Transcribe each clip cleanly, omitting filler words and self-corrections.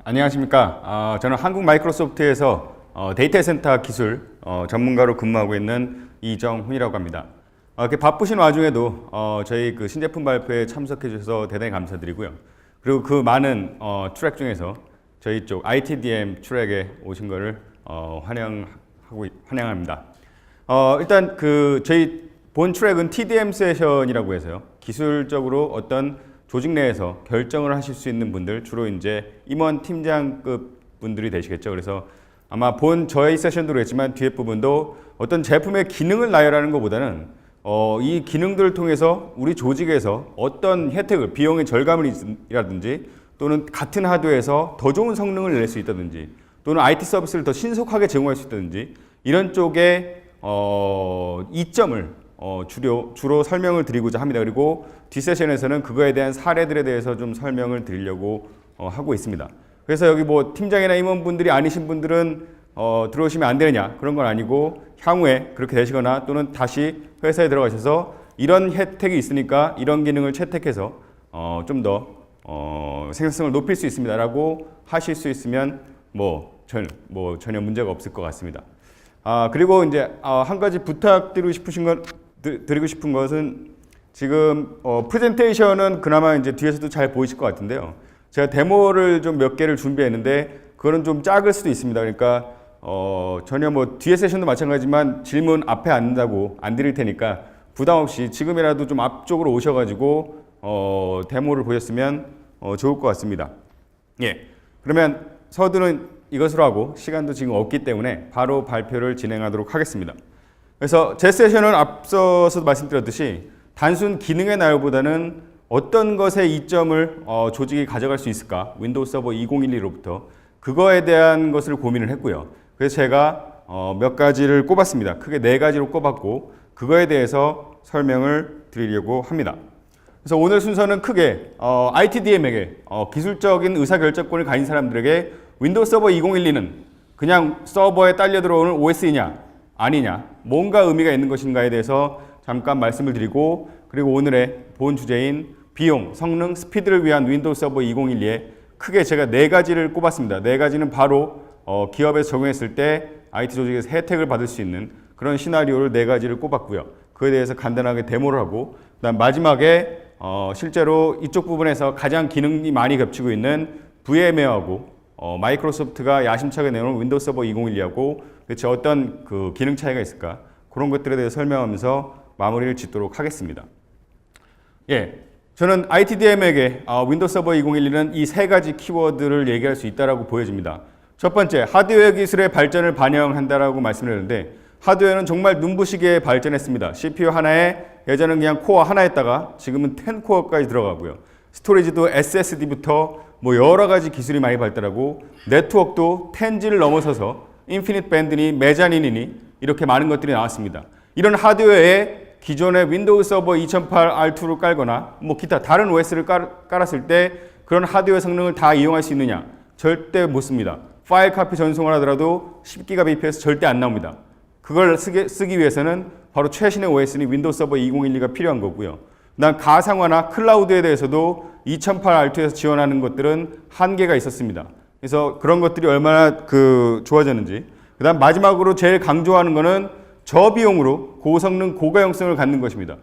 안녕하십니까. 저는 한국 마이크로소프트에서 데이터 센터 기술 전문가로 근무하고 있는 이정훈이라고 합니다. 이렇게 바쁘신 와중에도 저희 그 신제품 발표에 참석해 주셔서 대단히 감사드리고요. 그리고 그 많은 트랙 중에서 저희 쪽 ITDM 트랙에 오신 것을 환영합니다. 일단 그 저희 본 트랙은 TDM 세션이라고 해서요. 기술적으로 어떤 조직 내에서 결정을 하실 수 있는 분들, 주로 이제 임원 팀장급 분들이 되시겠죠. 그래서 아마 본 저희 세션도 그랬지만 뒤에 부분도 어떤 제품의 기능을 나열하는 것보다는 이 기능들을 통해서 우리 조직에서 어떤 혜택을, 비용의 절감이라든지 또는 같은 하드웨어에서 더 좋은 성능을 낼 수 있다든지 또는 IT 서비스를 더 신속하게 제공할 수 있다든지 이런 쪽에 이점을 주로 설명을 드리고자 합니다. 그리고 뒷세션에서는 그거에 대한 사례들에 대해서 좀 설명을 드리려고 하고 있습니다. 그래서 여기 뭐 팀장이나 임원분들이 아니신 분들은 들어오시면 안 되느냐 그런 건 아니고 향후에 그렇게 되시거나 또는 다시 회사에 들어가셔서 이런 혜택이 있으니까 이런 기능을 채택해서 좀 더 생산성을 높일 수 있습니다 라고 하실 수 있으면 전혀 문제가 없을 것 같습니다. 그리고 이제 한 가지 부탁드리고 싶은 것은 지금 프레젠테이션은 그나마 이제 뒤에서도 잘 보이실 것 같은데요. 제가 데모를 좀 몇 개를 준비했는데 그거는 좀 작을 수도 있습니다. 그러니까 전혀 뭐 뒤에 세션도 마찬가지지만 질문 앞에 앉는다고 안 드릴 테니까 부담 없이 지금이라도 좀 앞쪽으로 오셔가지고 데모를 보셨으면 좋을 것 같습니다. 예, 그러면 서두는 이것으로 하고 시간도 지금 없기 때문에 바로 발표를 진행하도록 하겠습니다. 그래서 제 세션은 앞서서 말씀드렸듯이 단순 기능의 나열보다는 어떤 것의 이점을 조직이 가져갈 수 있을까? 윈도우 서버 2012로부터 그거에 대한 것을 고민을 했고요. 그래서 제가 몇 가지를 꼽았습니다. 크게 4가지로 꼽았고 그거에 대해서 설명을 드리려고 합니다. 그래서 오늘 순서는 크게 ITDM에게 기술적인 의사결정권을 가진 사람들에게 윈도우 서버 2012는 그냥 서버에 딸려 들어오는 OS이냐 아니냐 뭔가 의미가 있는 것인가에 대해서 잠깐 말씀을 드리고 그리고 오늘의 본 주제인 비용, 성능, 스피드를 위한 윈도우 서버 2012에 크게 제가 4가지를 꼽았습니다. 4가지는 바로 기업에서 적용했을 때 IT 조직에서 혜택을 받을 수 있는 그런 시나리오를 4가지를 꼽았고요. 그에 대해서 간단하게 데모를 하고 그다음 마지막에 실제로 이쪽 부분에서 가장 기능이 많이 겹치고 있는 VM웨어하고 마이크로소프트가 야심차게 내놓은 윈도우 서버 2012하고 대체 어떤 그 기능 차이가 있을까 그런 것들에 대해서 설명하면서 마무리를 짓도록 하겠습니다. 예, 저는 ITDM에게 윈도우 서버 2012는 이 3가지 키워드를 얘기할 수 있다고 보여집니다. 첫 번째, 하드웨어 기술의 발전을 반영한다라고 말씀을 했는데 하드웨어는 정말 눈부시게 발전했습니다. CPU 하나에 예전은 그냥 코어 하나였다가 지금은 10코어까지 들어가고요. 스토리지도 SSD부터 뭐 여러 가지 기술이 많이 발달하고 네트워크도 10G를 넘어서서 인피니트 밴드니 메자닌이니 이렇게 많은 것들이 나왔습니다. 이런 하드웨어에 기존의 윈도우 서버 2008 R2를 깔거나 뭐 기타 다른 OS를 깔았을 때 그런 하드웨어 성능을 다 이용할 수 있느냐? 절대 못 씁니다. 파일 카피 전송을 하더라도 10GBps 절대 안 나옵니다. 그걸 쓰기 위해서는 바로 최신의 OS니 윈도우 서버 2012가 필요한 거고요. 그다음 가상화나 클라우드에 대해서도 2008 R2에서 지원하는 것들은 한계가 있었습니다. 그래서 그런 것들이 얼마나 좋아졌는지. 그다음 마지막으로 제일 강조하는 거는 저비용으로 고성능 고가용성을 갖는 것입니다.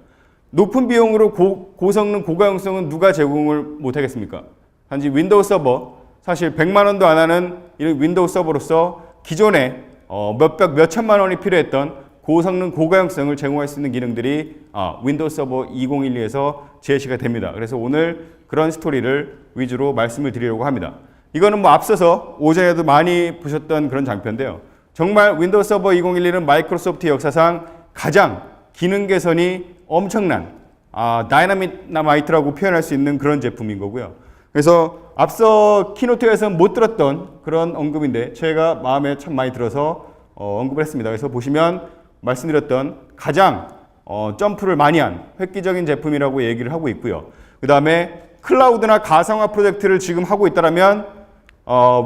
높은 비용으로 고성능 고가용성은 누가 제공을 못하겠습니까? 단지 윈도우 서버, 사실 100만 원도 안 하는 이런 윈도우 서버로서 기존에 몇 천만 원이 필요했던 고성능 고가용성을 제공할 수 있는 기능들이 윈도우 서버 2012에서 제시가 됩니다. 그래서 오늘 그런 스토리를 위주로 말씀을 드리려고 합니다. 이거는 뭐 앞서서 오전에도 많이 보셨던 그런 장표인데요. 정말 윈도우 서버 2012는 마이크로소프트 역사상 가장 기능 개선이 엄청난 다이나마이트라고 표현할 수 있는 그런 제품인 거고요. 그래서 앞서 키노트에서는 못 들었던 그런 언급인데 제가 마음에 참 많이 들어서 언급을 했습니다. 그래서 보시면 말씀드렸던 가장 점프를 많이 한 획기적인 제품이라고 얘기를 하고 있고요. 그 다음에 클라우드나 가상화 프로젝트를 지금 하고 있다면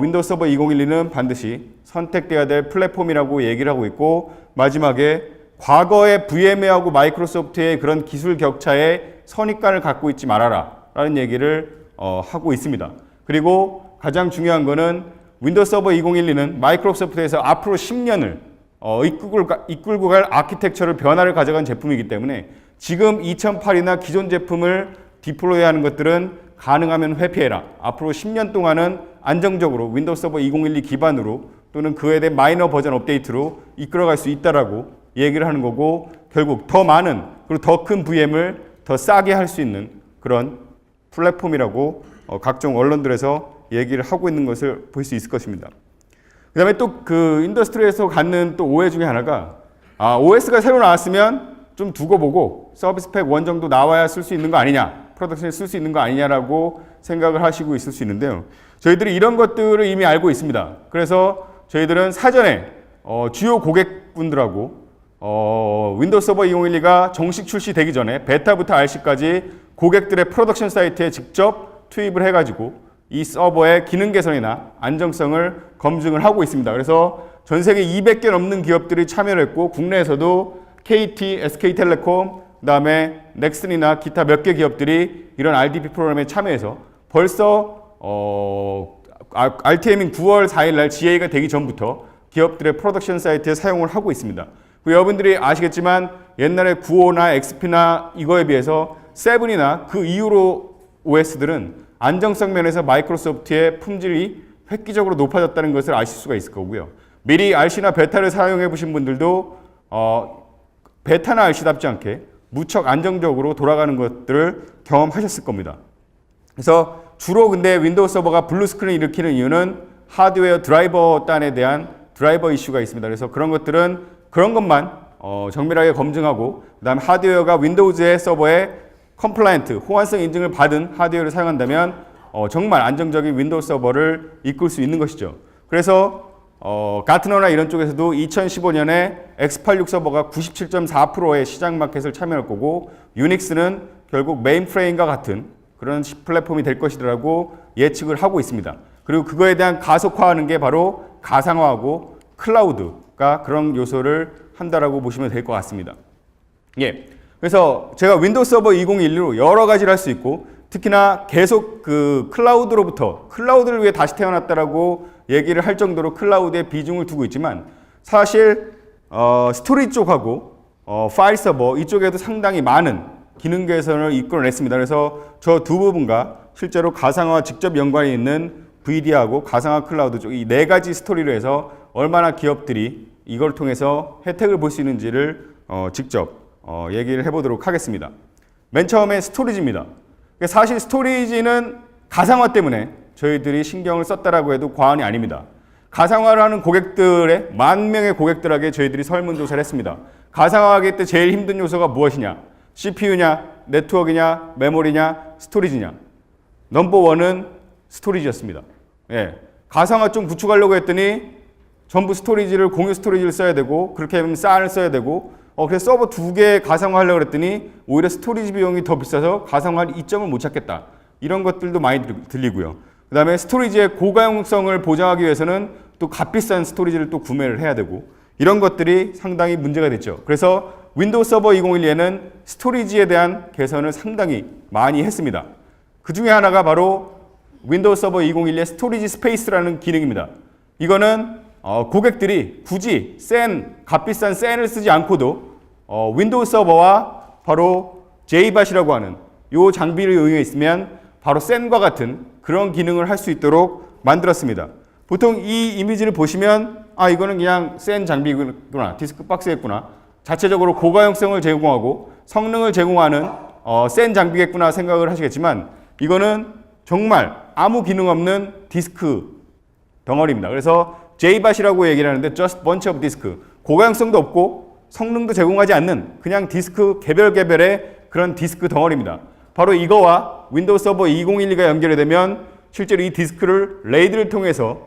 윈도우 서버 2012는 반드시 선택돼야 될 플랫폼이라고 얘기를 하고 있고 마지막에 과거의 VM웨어하고 마이크로소프트의 그런 기술 격차에 선입관을 갖고 있지 말아라 라는 얘기를 하고 있습니다. 그리고 가장 중요한 거는 윈도우 서버 2012는 마이크로소프트에서 앞으로 10년을 이끌고 갈 아키텍처를 변화를 가져간 제품이기 때문에 지금 2008이나 기존 제품을 디플로이하는 것들은 가능하면 회피해라. 앞으로 10년 동안은 안정적으로 윈도우 서버 2012 기반으로 또는 그에 대한 마이너 버전 업데이트로 이끌어갈 수 있다라고 얘기를 하는 거고, 결국 더 많은 그리고 더 큰 VM을 더 싸게 할 수 있는 그런 플랫폼이라고 각종 언론들에서 얘기를 하고 있는 것을 볼 수 있을 것입니다. 그 다음에 또 그 인더스트리에서 갖는 또 오해 중에 하나가 OS가 새로 나왔으면 좀 두고 보고 서비스 팩 1 정도 나와야 쓸 수 있는 거 아니냐, 프로덕션에 쓸 수 있는 거 아니냐라고 생각을 하시고 있을 수 있는데요. 저희들이 이런 것들을 이미 알고 있습니다. 그래서 저희들은 사전에 주요 고객분들하고 윈도우 서버 2012가 정식 출시되기 전에 베타부터 RC까지 고객들의 프로덕션 사이트에 직접 투입을 해가지고 이 서버의 기능 개선이나 안정성을 검증을 하고 있습니다. 그래서 전 세계 200개 넘는 기업들이 참여를 했고, 국내에서도 KT, SK텔레콤, 그다음에 넥슨이나 기타 몇 개 기업들이 이런 RDP 프로그램에 참여해서 벌써 RTM인 9월 4일 날 GA가 되기 전부터 기업들의 프로덕션 사이트에 사용을 하고 있습니다. 여러분들이 아시겠지만 옛날에 95나 XP나 이거에 비해서 7이나 그 이후로 OS들은 안정성 면에서 마이크로소프트의 품질이 획기적으로 높아졌다는 것을 아실 수가 있을 거고요. 미리 RC나 베타를 사용해 보신 분들도 베타나 RC답지 않게 무척 안정적으로 돌아가는 것들을 경험하셨을 겁니다. 그래서 주로 근데 윈도우 서버가 블루 스크린을 일으키는 이유는 하드웨어 드라이버 단에 대한 드라이버 이슈가 있습니다. 그래서 그런 것만 정밀하게 검증하고, 그 다음에 하드웨어가 윈도우즈의 서버에 컴플라이언트, 호환성 인증을 받은 하드웨어를 사용한다면 정말 안정적인 윈도우 서버를 이끌 수 있는 것이죠. 그래서 가트너나 이런 쪽에서도 2015년에 X86 서버가 97.4%의 시장 마켓을 참여할 거고, 유닉스는 결국 메인프레임과 같은 그런 플랫폼이 될 것이라고 예측을 하고 있습니다. 그리고 그거에 대한 가속화하는 게 바로 가상화하고 클라우드가 그런 요소를 한다라고 보시면 될 것 같습니다. 예. 그래서 제가 윈도우 서버 2012로 여러 가지를 할 수 있고, 특히나 계속 그 클라우드를 위해 다시 태어났다라고 얘기를 할 정도로 클라우드에 비중을 두고 있지만, 사실 스토리지 쪽하고 파일 서버 이쪽에도 상당히 많은 기능 개선을 이끌어냈습니다. 그래서 저 두 부분과 실제로 가상화와 직접 연관이 있는 VD하고 가상화 클라우드 쪽 이 네 가지 스토리로 해서 얼마나 기업들이 이걸 통해서 혜택을 볼 수 있는지를 직접 얘기를 해보도록 하겠습니다. 맨 처음에 스토리지입니다. 사실 스토리지는 가상화 때문에 저희들이 신경을 썼다라고 해도 과언이 아닙니다. 가상화를 하는 고객들의 10,000명의 고객들에게 저희들이 설문조사를 했습니다. 가상화하기 때 제일 힘든 요소가 무엇이냐? CPU냐? 네트워크냐? 메모리냐? 스토리지냐? 넘버1은 스토리지였습니다. 예. 가상화 좀 구축하려고 했더니 전부 공유 스토리지를 써야 되고, 그렇게 하면 SAN을 써야 되고, 그래서 서버 2개 가상화 하려고 했더니 오히려 스토리지 비용이 더 비싸서 가상화할 이점을 못 찾겠다. 이런 것들도 많이 들리고요. 그 다음에 스토리지의 고가용성을 보장하기 위해서는 또 값비싼 스토리지를 또 구매를 해야 되고, 이런 것들이 상당히 문제가 됐죠. 그래서 윈도우 서버 2012에는 스토리지에 대한 개선을 상당히 많이 했습니다. 그 중에 하나가 바로 윈도우 서버 2012의 스토리지 스페이스라는 기능입니다. 이거는 고객들이 굳이 값비싼 SAN을 쓰지 않고도 윈도우 서버와 바로 JBOS이라고 하는 이 장비를 이용해 있으면 바로 SAN과 같은 그런 기능을 할 수 있도록 만들었습니다. 보통 이 이미지를 보시면 이거는 그냥 SAN 장비구나, 디스크 박스겠구나, 자체적으로 고가용성을 제공하고 성능을 제공하는 SAN 장비겠구나 생각을 하시겠지만, 이거는 정말 아무 기능 없는 디스크 덩어리입니다. 그래서 JBOS이라고 얘기를 하는데 Just Bunch of Disk, 고가용성도 없고 성능도 제공하지 않는 그냥 디스크 개별의 그런 디스크 덩어리입니다. 바로 이거와 윈도우 서버 2012가 연결이 되면 실제로 이 디스크를 레이드를 통해서,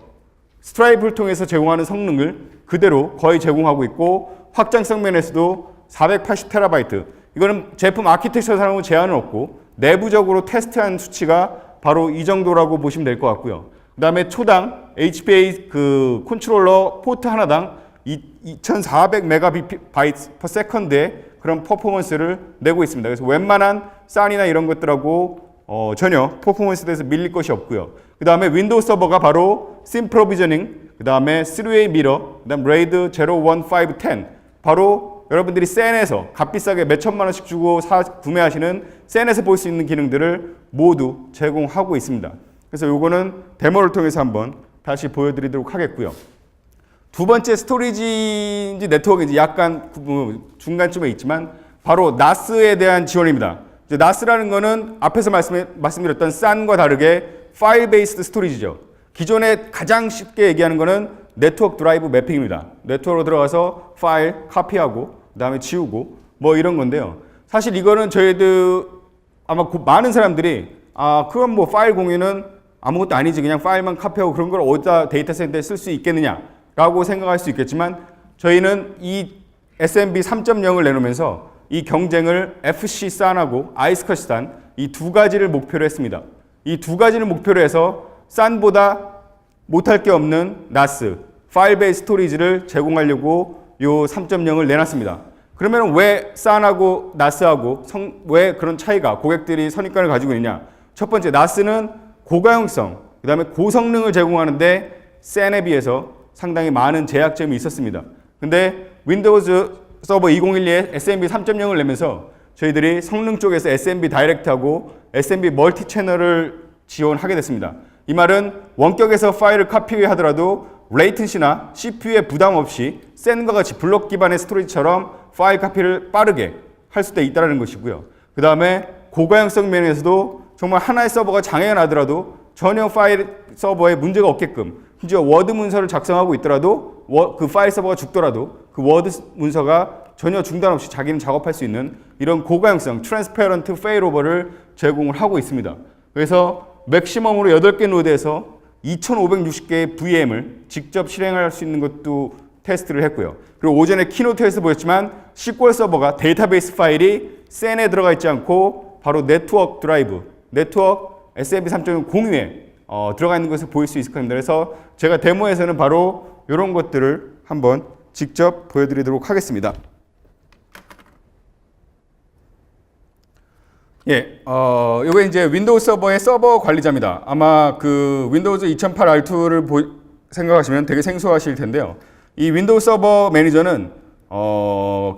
스트라이프를 통해서 제공하는 성능을 그대로 거의 제공하고 있고, 확장성 면에서도 480TB, 이거는 제품 아키텍처 사용은 제한은 없고 내부적으로 테스트한 수치가 바로 이 정도라고 보시면 될 것 같고요. 그 다음에 초당 HPA 그 컨트롤러 포트 하나당 2400MB/s의 그런 퍼포먼스를 내고 있습니다. 그래서 웬만한 SAN이나 이런 것들하고 전혀 퍼포먼스에 대해서 밀릴 것이 없고요. 그 다음에 윈도우 서버가 바로 심 프로비저닝, 그 다음에 3way 미러, 그 다음 RAID 01510 바로 여러분들이 센에서 값비싸게 몇 천만 원씩 주고 구매하시는 센에서 볼 수 있는 기능들을 모두 제공하고 있습니다. 그래서 요거는 데모를 통해서 한번 다시 보여드리도록 하겠고요. 두 번째 스토리지인지 네트워크인지 약간 중간쯤에 있지만 바로 NAS에 대한 지원입니다. 이제 NAS라는 거는 앞에서 말씀드렸던 SAN과 다르게 파일 베이스드 스토리지죠. 기존에 가장 쉽게 얘기하는 거는 네트워크 드라이브 매핑입니다. 네트워크로 들어가서 파일 카피하고 그 다음에 지우고 뭐 이런 건데요. 사실 이거는 저희들 아마 많은 사람들이 그건 뭐 파일 공유는 아무것도 아니지, 그냥 파일만 카피하고 그런 걸 어디다 데이터 센터에 쓸 수 있겠느냐라고 생각할 수 있겠지만 저희는 이 SMB 3.0을 내놓으면서 이 경쟁을 FC SAN하고 아이스컷 SAN 이 두 가지를 목표로 했습니다. 이 두 가지를 목표로 해서 SAN보다 못할 게 없는 NAS, 파일 베이스 스토리지를 제공하려고 요 3.0을 내놨습니다. 그러면 왜 SAN하고 NAS하고 왜 그런 차이가 고객들이 선입관을 가지고 있냐? 첫 번째, NAS는 고가용성, 그 다음에 고성능을 제공하는데 SAN에 비해서 상당히 많은 제약점이 있었습니다. 근데 윈도우즈 서버 2012에 SMB 3.0을 내면서 저희들이 성능 쪽에서 SMB 다이렉트하고 SMB 멀티 채널을 지원하게 됐습니다. 이 말은 원격에서 파일을 카피하더라도 레이턴시나 CPU에 부담 없이 SAN과 같이 블록 기반의 스토리지처럼 파일 카피를 빠르게 할 수도 있다는 것이고요. 그 다음에 고가용성 면에서도 정말 하나의 서버가 장애가 나더라도 전혀 파일 서버에 문제가 없게끔, 심지어 워드 문서를 작성하고 있더라도 그 파일 서버가 죽더라도 그 워드 문서가 전혀 중단 없이 자기는 작업할 수 있는 이런 고가용성 트랜스페런트 페일오버를 제공을 하고 있습니다. 그래서 맥시멈으로 8개 노드에서 2560개의 VM을 직접 실행할 수 있는 것도 테스트를 했고요. 그리고 오전에 키노트에서 보였지만 SQL 서버가 데이터베이스 파일이 SAN에 들어가 있지 않고 바로 네트워크 드라이브, 네트워크 SMB 3.0 공유에 들어가 있는 것을 보일 수 있을 겁니다. 그래서 제가 데모에서는 바로 이런 것들을 한번 직접 보여드리도록 하겠습니다. 예, 이거 이제 윈도우 서버의 서버 관리자입니다. 아마 그 윈도우즈 2008 R2를 생각하시면 되게 생소하실 텐데요. 이 윈도우 서버 매니저는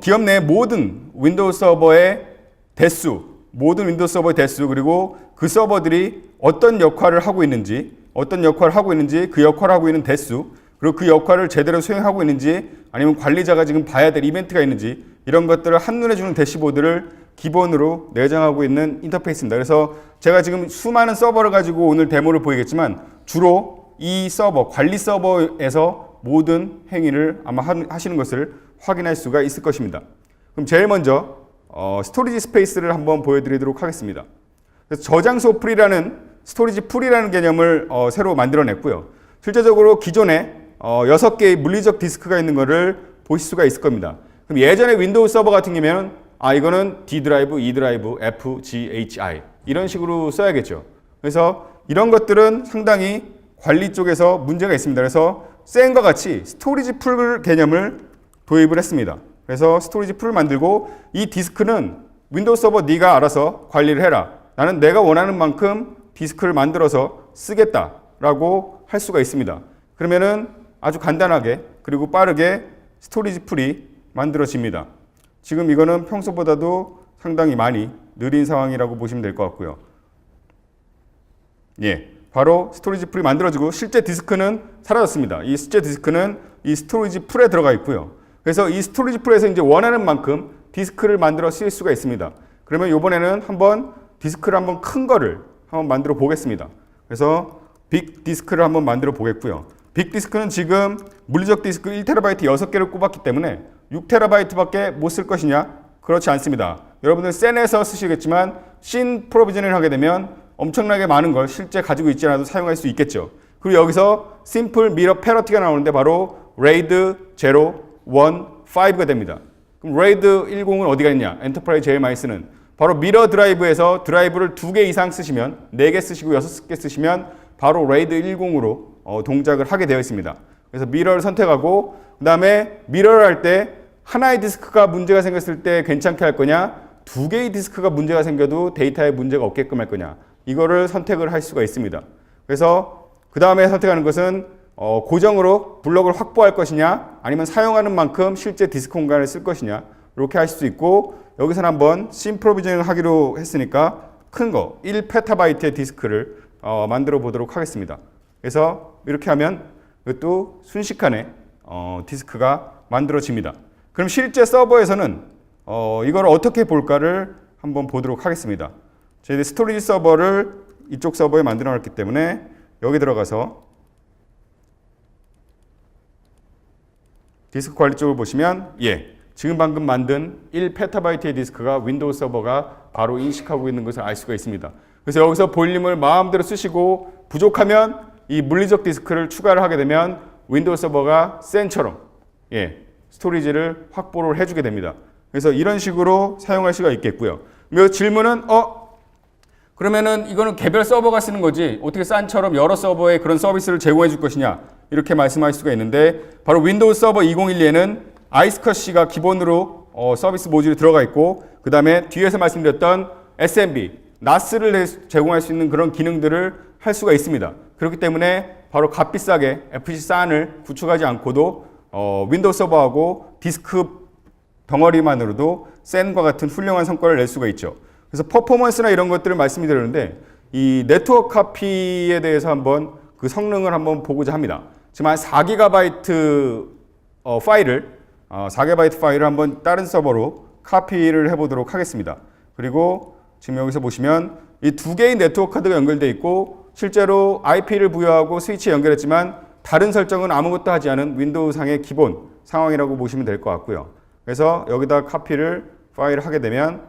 기업 내 모든 윈도우 서버의 대수, 모든 윈도우 서버의 대수, 그리고 그 서버들이 어떤 역할을 하고 있는지, 그 역할을 하고 있는 대수, 그리고 그 역할을 제대로 수행하고 있는지, 아니면 관리자가 지금 봐야 될 이벤트가 있는지, 이런 것들을 한눈에 주는 대시보드를 기본으로 내장하고 있는 인터페이스입니다. 그래서 제가 지금 수많은 서버를 가지고 오늘 데모를 보이겠지만 주로 이 서버, 관리 서버에서 모든 행위를 아마 하시는 것을 확인할 수가 있을 것입니다. 그럼 제일 먼저 스토리지 스페이스를 한번 보여드리도록 하겠습니다. 그래서 저장소 풀이라는 스토리지 풀이라는 개념을 새로 만들어냈고요. 실제적으로 기존에 6개의 물리적 디스크가 있는 것을 보실 수가 있을 겁니다. 그럼 예전에 윈도우 서버 같은 경우에는 이거는 D 드라이브, E 드라이브, F, G, H, I 이런 식으로 써야겠죠. 그래서 이런 것들은 상당히 관리 쪽에서 문제가 있습니다. 그래서 SAN과 같이 스토리지 풀 개념을 도입을 했습니다. 그래서 스토리지 풀을 만들고 이 디스크는 윈도우 서버 네가 알아서 관리를 해라. 나는 내가 원하는 만큼 디스크를 만들어서 쓰겠다라고 할 수가 있습니다. 그러면은 아주 간단하게 그리고 빠르게 스토리지 풀이 만들어집니다. 지금 이거는 평소보다도 상당히 많이 느린 상황이라고 보시면 될 것 같고요. 예, 바로 스토리지 풀이 만들어지고 실제 디스크는 사라졌습니다. 이 실제 디스크는 이 스토리지 풀에 들어가 있고요. 그래서 이 스토리지 풀에서 이제 원하는 만큼 디스크를 만들어 쓸 수가 있습니다. 그러면 이번에는 한번 디스크를 한번 큰 거를 한번 만들어 보겠습니다. 그래서 빅 디스크를 한번 만들어 보겠고요. 빅 디스크는 지금 물리적 디스크 1TB 6개를 꼽았기 때문에 6TB밖에 못 쓸 것이냐? 그렇지 않습니다. 여러분들 SAN에서 쓰시겠지만 신 프로비저닝을 하게 되면 엄청나게 많은 걸 실제 가지고 있지 않아도 사용할 수 있겠죠. 그리고 여기서 심플 미러 패러티가 나오는데 바로 RAID 0, 1, 5가 됩니다. 그럼 RAID 10은 어디가 있냐? 엔터프라이즈 제일 많이 쓰는 바로 미러 드라이브에서 드라이브를 2개 이상 쓰시면 4개 쓰시고 6개 쓰시면 바로 RAID 10으로 동작을 하게 되어 있습니다. 그래서 미러를 선택하고 그 다음에 미러를 할 때 하나의 디스크가 문제가 생겼을 때 괜찮게 할 거냐, 2개의 디스크가 문제가 생겨도 데이터에 문제가 없게끔 할 거냐, 이거를 선택을 할 수가 있습니다. 그래서 그 다음에 선택하는 것은 고정으로 블록을 확보할 것이냐 아니면 사용하는 만큼 실제 디스크 공간을 쓸 것이냐 이렇게 하실 수 있고 여기서는 한번 심 프로비저닝 하기로 했으니까 큰 거 1페타바이트의 디스크를 만들어 보도록 하겠습니다. 그래서 이렇게 하면 이것도 순식간에 디스크가 만들어집니다. 그럼 실제 서버에서는 이걸 어떻게 볼까를 한번 보도록 하겠습니다. 저희들 스토리지 서버를 이쪽 서버에 만들어 놨기 때문에 여기 들어가서 디스크 관리 쪽을 보시면 지금 방금 만든 1페타바이트의 디스크가 윈도우 서버가 바로 인식하고 있는 것을 알 수가 있습니다. 그래서 여기서 볼륨을 마음대로 쓰시고 부족하면 이 물리적 디스크를 추가를 하게 되면 윈도우 서버가 센처럼 스토리지를 확보를 해주게 됩니다. 그래서 이런 식으로 사용할 수가 있겠고요. 이 질문은 그러면은 이거는 개별 서버가 쓰는 거지 어떻게 싼처럼 여러 서버에 그런 서비스를 제공해 줄 것이냐 이렇게 말씀할 수가 있는데 바로 윈도우 서버 2012에는 아이스커시가 기본으로 서비스 모듈이 들어가 있고 그 다음에 뒤에서 말씀드렸던 SMB, NAS를 제공할 수 있는 그런 기능들을 할 수가 있습니다. 그렇기 때문에 바로 값비싸게 FC SAN을 구축하지 않고도 윈도우 서버하고 디스크 덩어리만으로도 SAN과 같은 훌륭한 성과를 낼 수가 있죠. 그래서 퍼포먼스나 이런 것들을 말씀드렸는데 이 네트워크 카피에 대해서 한번 그 성능을 한번 보고자 합니다. 지금 한 4GB 파일을 4GB 파일을 한번 다른 서버로 카피를 해보도록 하겠습니다. 그리고 지금 여기서 보시면 이 두 개의 네트워크 카드가 연결되어 있고 실제로 IP를 부여하고 스위치에 연결했지만 다른 설정은 아무것도 하지 않은 윈도우상의 기본 상황이라고 보시면 될 것 같고요. 그래서 여기다 카피를 파일을 하게 되면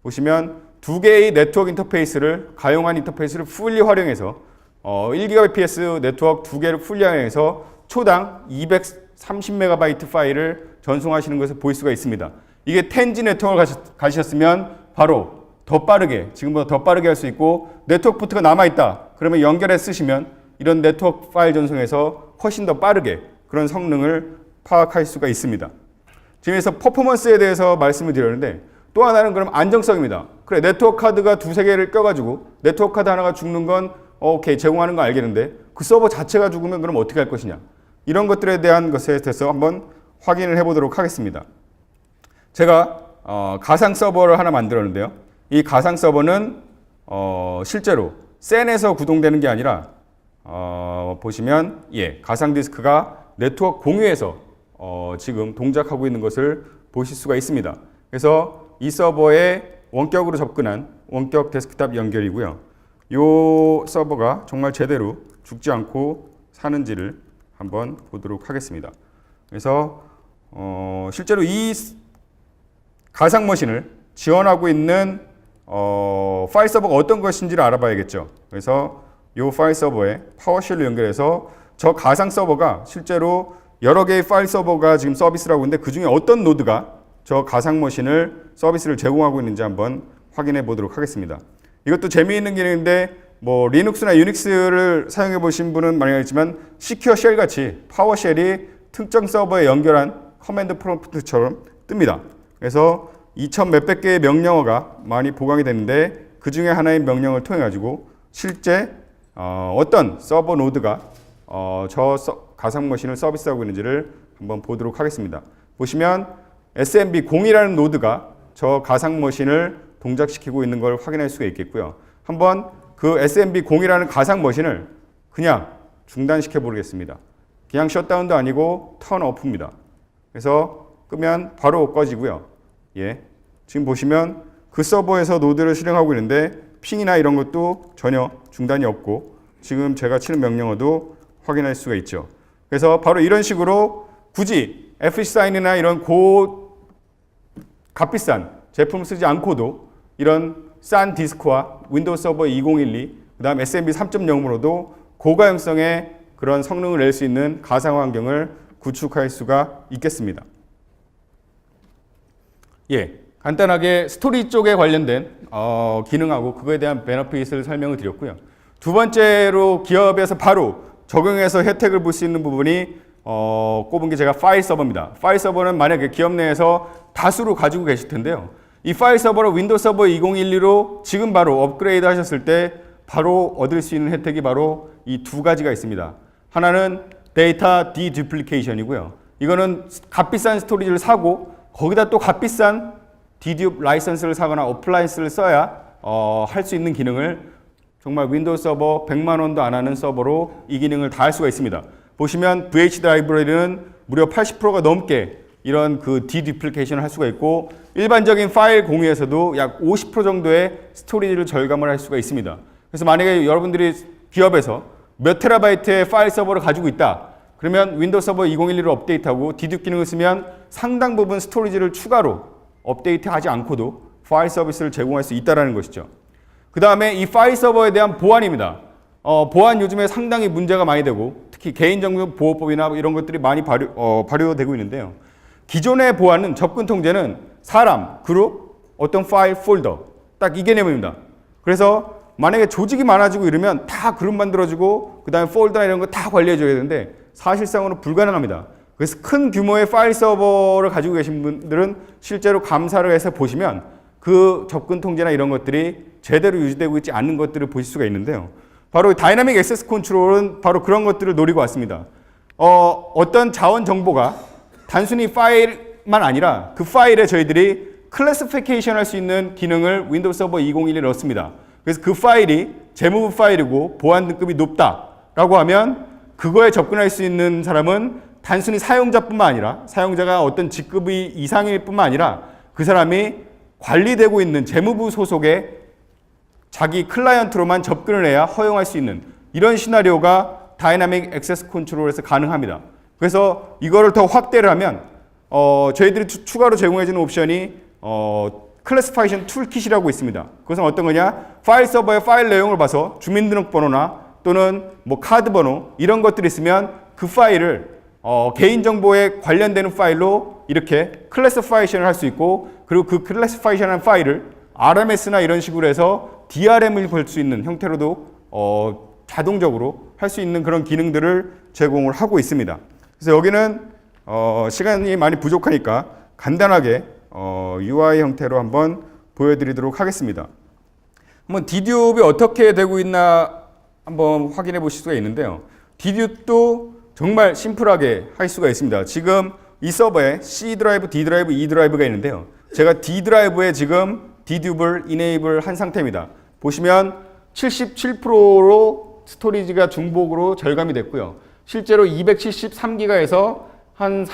보시면 두 개의 네트워크 인터페이스를 가용한 인터페이스를 풀리 활용해서 1GBps 네트워크 두 개를 풀리 활용해서 초당 230MB 파일을 전송하시는 것을 볼 수가 있습니다. 이게 10G 네트워크를 가셨으면 바로 더 빠르게 지금보다 더 빠르게 할 수 있고 네트워크 포트가 남아있다 그러면 연결해 쓰시면 이런 네트워크 파일 전송에서 훨씬 더 빠르게 그런 성능을 파악할 수가 있습니다. 지금에서 퍼포먼스에 대해서 말씀을 드렸는데 또 하나는 그럼 안정성입니다. 그래 네트워크 카드가 두세 개를 껴가지고 네트워크 카드 하나가 죽는 건 오케이 제공하는 거 알겠는데 그 서버 자체가 죽으면 그럼 어떻게 할 것이냐 이런 것들에 대한 것에 대해서 한번 확인을 해보도록 하겠습니다. 제가 가상 서버를 하나 만들었는데요. 이 가상 서버는 실제로 SAN에서 구동되는 게 아니라 보시면 가상 디스크가 네트워크 공유에서 지금 동작하고 있는 것을 보실 수가 있습니다. 그래서 이 서버에 원격으로 접근한 원격 데스크탑 연결이고요. 이 서버가 정말 제대로 죽지 않고 사는지를 한번 보도록 하겠습니다. 그래서 실제로 이 가상 머신을 지원하고 있는 파일 서버가 어떤 것인지를 알아봐야겠죠. 그래서 이 파일 서버에 파워쉘로 연결해서 저 가상 서버가 실제로 여러 개의 파일 서버가 지금 서비스를 하고 있는데 그 중에 어떤 노드가 저 가상 머신을 서비스를 제공하고 있는지 한번 확인해 보도록 하겠습니다. 이것도 재미있는 기능인데 뭐 리눅스나 유닉스를 사용해 보신 분은 많이 알지만 시큐어 쉘 같이 파워쉘이 특정 서버에 연결한 커맨드 프롬프트처럼 뜹니다. 그래서 2000 몇백 개의 명령어가 많이 보강이 되는데 그 중에 하나의 명령을 통해 가지고 실제 어떤 서버 노드가 가상 머신을 서비스하고 있는지를 한번 보도록 하겠습니다. 보시면 SMB0이라는 노드가 저 가상 머신을 동작시키고 있는 걸 확인할 수가 있겠고요. 한번 그 SMB0이라는 가상 머신을 그냥 중단시켜 보겠습니다. 그냥 셧다운도 아니고 턴 오프입니다. 그래서 끄면 바로 꺼지고요. 지금 보시면 그 서버에서 노드를 실행하고 있는데 핑이나 이런 것도 전혀 중단이 없고 지금 제가 치는 명령어도 확인할 수가 있죠. 그래서 바로 이런 식으로 굳이 FC 사인이나 이런 값비싼 제품을 쓰지 않고도 이런 싼 디스크와 윈도우 서버 2012, 그 다음 SMB 3.0으로도 고가용성의 그런 성능을 낼 수 있는 가상 환경을 구축할 수가 있겠습니다. 간단하게 스토리 쪽에 관련된 기능하고 그거에 대한 베너핏을 설명을 드렸고요. 두 번째로 기업에서 바로 적용해서 혜택을 볼 수 있는 부분이 꼽은 게 제가 파일 서버입니다. 파일 서버는 만약에 기업 내에서 다수로 가지고 계실 텐데요. 이 파일 서버를 윈도우 서버 2012로 지금 바로 업그레이드 하셨을 때 바로 얻을 수 있는 혜택이 바로 이 두 가지가 있습니다. 하나는 데이터 디듀플리케이션이고요. 이거는 값비싼 스토리지를 사고 거기다 또 값비싼 디듀 라이선스를 사거나 어플라이언스를 써야 할 수 있는 기능을 정말 윈도우 서버 100만 원도 안 하는 서버로 이 기능을 다 할 수가 있습니다. 보시면 VH 라이브러리는 무려 80%가 넘게 이런 그 디듀플리케이션을 할 수가 있고 일반적인 파일 공유에서도 약 50% 정도의 스토리지를 절감을 할 수가 있습니다. 그래서 만약에 여러분들이 기업에서 몇 테라바이트의 파일 서버를 가지고 있다. 그러면 윈도우 서버 2012로 업데이트하고 디듀 기능을 쓰면 상당 부분 스토리지를 추가로 업데이트하지 않고도 파일 서비스를 제공할 수 있다는 것이죠. 그 다음에 이 파일 서버에 대한 보안입니다. 보안 요즘에 상당히 문제가 많이 되고 특히 개인정보 보호법이나 이런 것들이 많이 발효되고 있는데요. 기존의 보안은 접근 통제는 사람, 그룹, 어떤 파일, 폴더 딱 이 개념입니다. 그래서 만약에 조직이 많아지고 이러면 다 그룹 만들어주고 그 다음에 폴더나 이런 거 다 관리해줘야 되는데 사실상으로는 불가능합니다. 그래서 큰 규모의 파일 서버를 가지고 계신 분들은 실제로 감사를 해서 보시면 그 접근 통제나 이런 것들이 제대로 유지되고 있지 않는 것들을 보실 수가 있는데요. 바로 다이나믹 액세스 컨트롤은 바로 그런 것들을 노리고 왔습니다. 어떤 자원 정보가 단순히 파일만 아니라 그 파일에 저희들이 클래시피케이션 할 수 있는 기능을 윈도우 서버 2011에 넣습니다. 그래서 그 파일이 재무부 파일이고 보안 등급이 높다라고 하면 그거에 접근할 수 있는 사람은 단순히 사용자뿐만 아니라 사용자가 어떤 직급이 이상일 뿐만 아니라 그 사람이 관리되고 있는 재무부 소속의 자기 클라이언트로만 접근을 해야 허용할 수 있는 이런 시나리오가 다이나믹 액세스 컨트롤에서 가능합니다. 그래서 이거를 더 확대를 하면 저희들이 추가로 제공해주는 옵션이 클래시파이션 툴킷이라고 있습니다. 그것은 어떤 거냐? 파일 서버의 파일 내용을 봐서 주민등록번호나 또는 뭐 카드 번호 이런 것들이 있으면 그 파일을 개인정보에 관련되는 파일로 이렇게 클래시파이션을 할 수 있고 그리고 그 클래시파이션한 파일을 RMS나 이런 식으로 해서 DRM을 걸 수 있는 형태로도 자동적으로 할 수 있는 그런 기능들을 제공을 하고 있습니다. 그래서 여기는 시간이 많이 부족하니까 간단하게 UI 형태로 한번 보여드리도록 하겠습니다. 한번 디듀업이 어떻게 되고 있나 한번 확인해 보실 수가 있는데요. 디듀도 정말 심플하게 할 수가 있습니다. 지금 이 서버에 C 드라이브, D 드라이브, E 드라이브가 있는데요. 제가 D 드라이브에 지금 디듀를 이네이블 한 상태입니다. 보시면 77%로 스토리지가 중복으로 절감이 됐고요. 실제로 273기가에서 한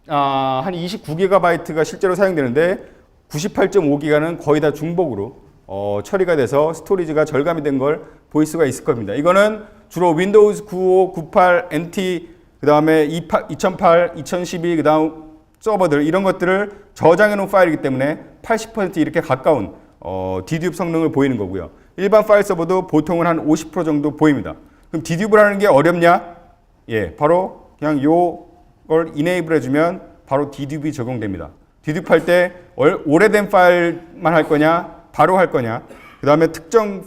29GB가 실제로 사용되는데 98.5기가는 거의 다 중복으로 처리가 돼서 스토리지가 절감이 된 걸 보일 수가 있을 겁니다. 이거는 주로 윈도우즈 95, 98, NT, 그 다음에 2008, 2012, 그 다음 서버들 이런 것들을 저장해 놓은 파일이기 때문에 80% 이렇게 가까운 디듀 성능을 보이는 거고요. 일반 파일 서버도 보통은 한 50% 정도 보입니다. 그럼 디듀를 하는 게 어렵냐? 예, 바로 그냥 요걸 이네이블 해주면 바로 디듀비 적용됩니다. 디듀할 때 오래된 파일만 할 거냐, 바로 할 거냐, 그 다음에 특정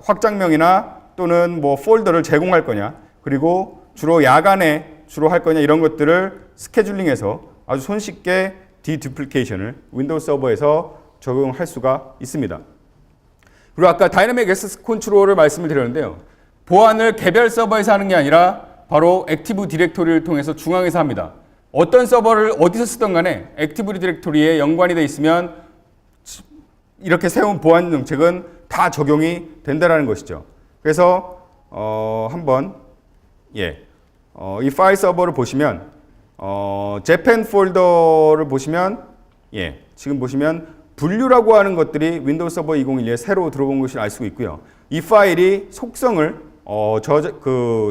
확장명이나 또는 뭐 폴더를 제공할 거냐, 그리고 주로 야간에 주로 할 거냐 이런 것들을 스케줄링해서 아주 손쉽게 디듀플리케이션을 윈도우 서버에서 적용할 수가 있습니다. 그리고 아까 다이나믹 액세스 컨트롤을 말씀을 드렸는데요. 보안을 개별 서버에서 하는 게 아니라 바로 액티브 디렉토리를 통해서 중앙에서 합니다. 어떤 서버를 어디서 쓰던 간에 액티브 디렉토리에 연관이 되어 있으면 이렇게 세운 보안 정책은 다 적용이 된다는 것이죠. 그래서 한번 이 파일 서버를 보시면 재팬 폴더를 보시면 지금 보시면 분류라고 하는 것들이 윈도우 서버 2012에 새로 들어온 것을 알 수 있고요. 이 파일이 속성을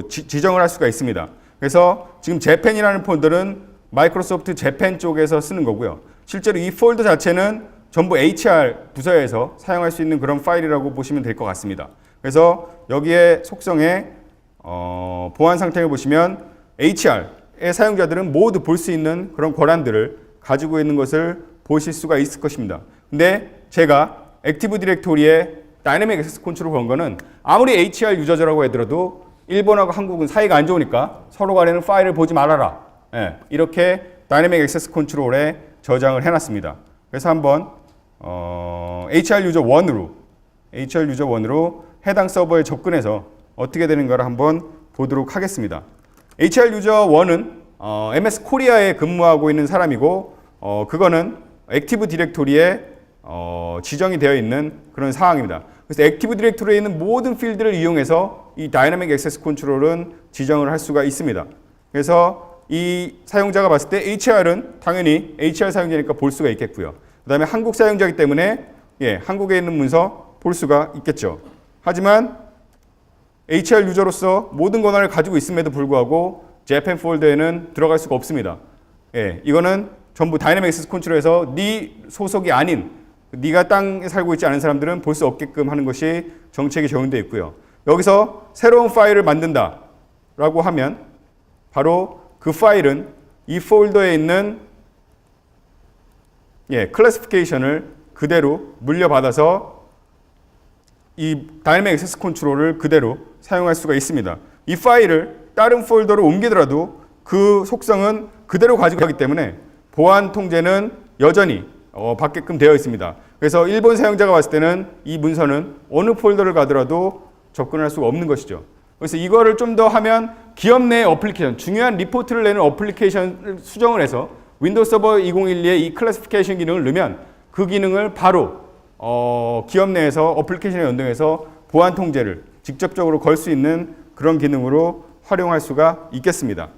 지정을 할 수가 있습니다. 그래서 지금 재팬이라는 폴더는 마이크로소프트 재팬 쪽에서 쓰는 거고요. 실제로 이 폴더 자체는 전부 HR 부서에서 사용할 수 있는 그런 파일이라고 보시면 될 것 같습니다. 그래서 여기에 속성에 보안 상태를 보시면 HR의 사용자들은 모두 볼 수 있는 그런 권한들을 가지고 있는 것을 보실 수가 있을 것입니다. 근데 제가 액티브 디렉토리에 다이내믹 액세스 컨트롤 건 거는 아무리 HR 유저라고 하더라도 일본하고 한국은 사이가 안 좋으니까 서로 간에는 파일을 보지 말아라. 이렇게 다이내믹 액세스 컨트롤에 저장을 해놨습니다. 그래서 한번 HR 유저 1으로 해당 서버에 접근해서 어떻게 되는가를 한번 보도록 하겠습니다. HR 유저 1은 MS 코리아에 근무하고 있는 사람이고 그거는 액티브 디렉토리에 지정이 되어 있는 그런 상황입니다. 그래서 액티브 디렉토리에 있는 모든 필드를 이용해서 이 다이나믹 액세스 컨트롤은 지정을 할 수가 있습니다. 그래서 이 사용자가 봤을 때 HR은 당연히 HR 사용자니까 볼 수가 있겠고요. 그 다음에 한국 사용자이기 때문에 한국에 있는 문서 볼 수가 있겠죠. 하지만 HR 유저로서 모든 권한을 가지고 있음에도 불구하고 재팬 폴더에는 들어갈 수가 없습니다. 이거는 전부 다이내믹 액세스 컨트롤에서 네 소속이 아닌, 네가 땅에 살고 있지 않은 사람들은 볼 수 없게끔 하는 것이 정책이 적용되어 있고요. 여기서 새로운 파일을 만든다 라고 하면 바로 그 파일은 이 폴더에 있는 클래시피케이션을 그대로 물려받아서 이 다이내믹 액세스 컨트롤을 그대로 사용할 수가 있습니다. 이 파일을 다른 폴더로 옮기더라도 그 속성은 그대로 가지고 있기 때문에 보안 통제는 여전히 받게끔 되어 있습니다. 그래서 일본 사용자가 봤을 때는 이 문서는 어느 폴더를 가더라도 접근할 수가 없는 것이죠. 그래서 이거를 좀 더 하면 기업 내 어플리케이션, 중요한 리포트를 내는 어플리케이션을 수정을 해서 윈도우 서버 2012에 이 클래시피케이션 기능을 넣으면 그 기능을 바로 기업 내에서 어플리케이션에 연동해서 보안 통제를 직접적으로 걸 수 있는 그런 기능으로 활용할 수가 있겠습니다.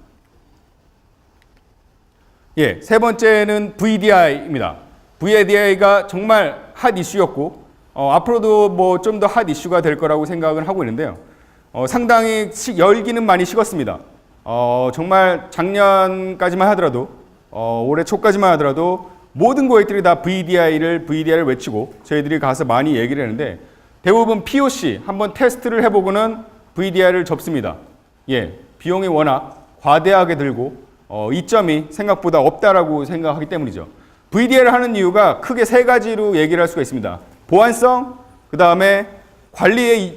세 번째는 VDI입니다. VDI가 정말 핫 이슈였고 앞으로도 뭐 좀 더 핫 이슈가 될 거라고 생각을 하고 있는데요. 상당히 열기는 많이 식었습니다. 정말 작년까지만 하더라도 올해 초까지만 하더라도 모든 고객들이 다 VDI를 외치고 저희들이 가서 많이 얘기를 했는데 대부분 POC 한번 테스트를 해보고는 VDI를 접습니다. 비용이 워낙 과대하게 들고 이점이 생각보다 없다라고 생각하기 때문이죠. VDI를 하는 이유가 크게 세 가지로 얘기를 할 수가 있습니다. 보안성, 그 다음에 관리의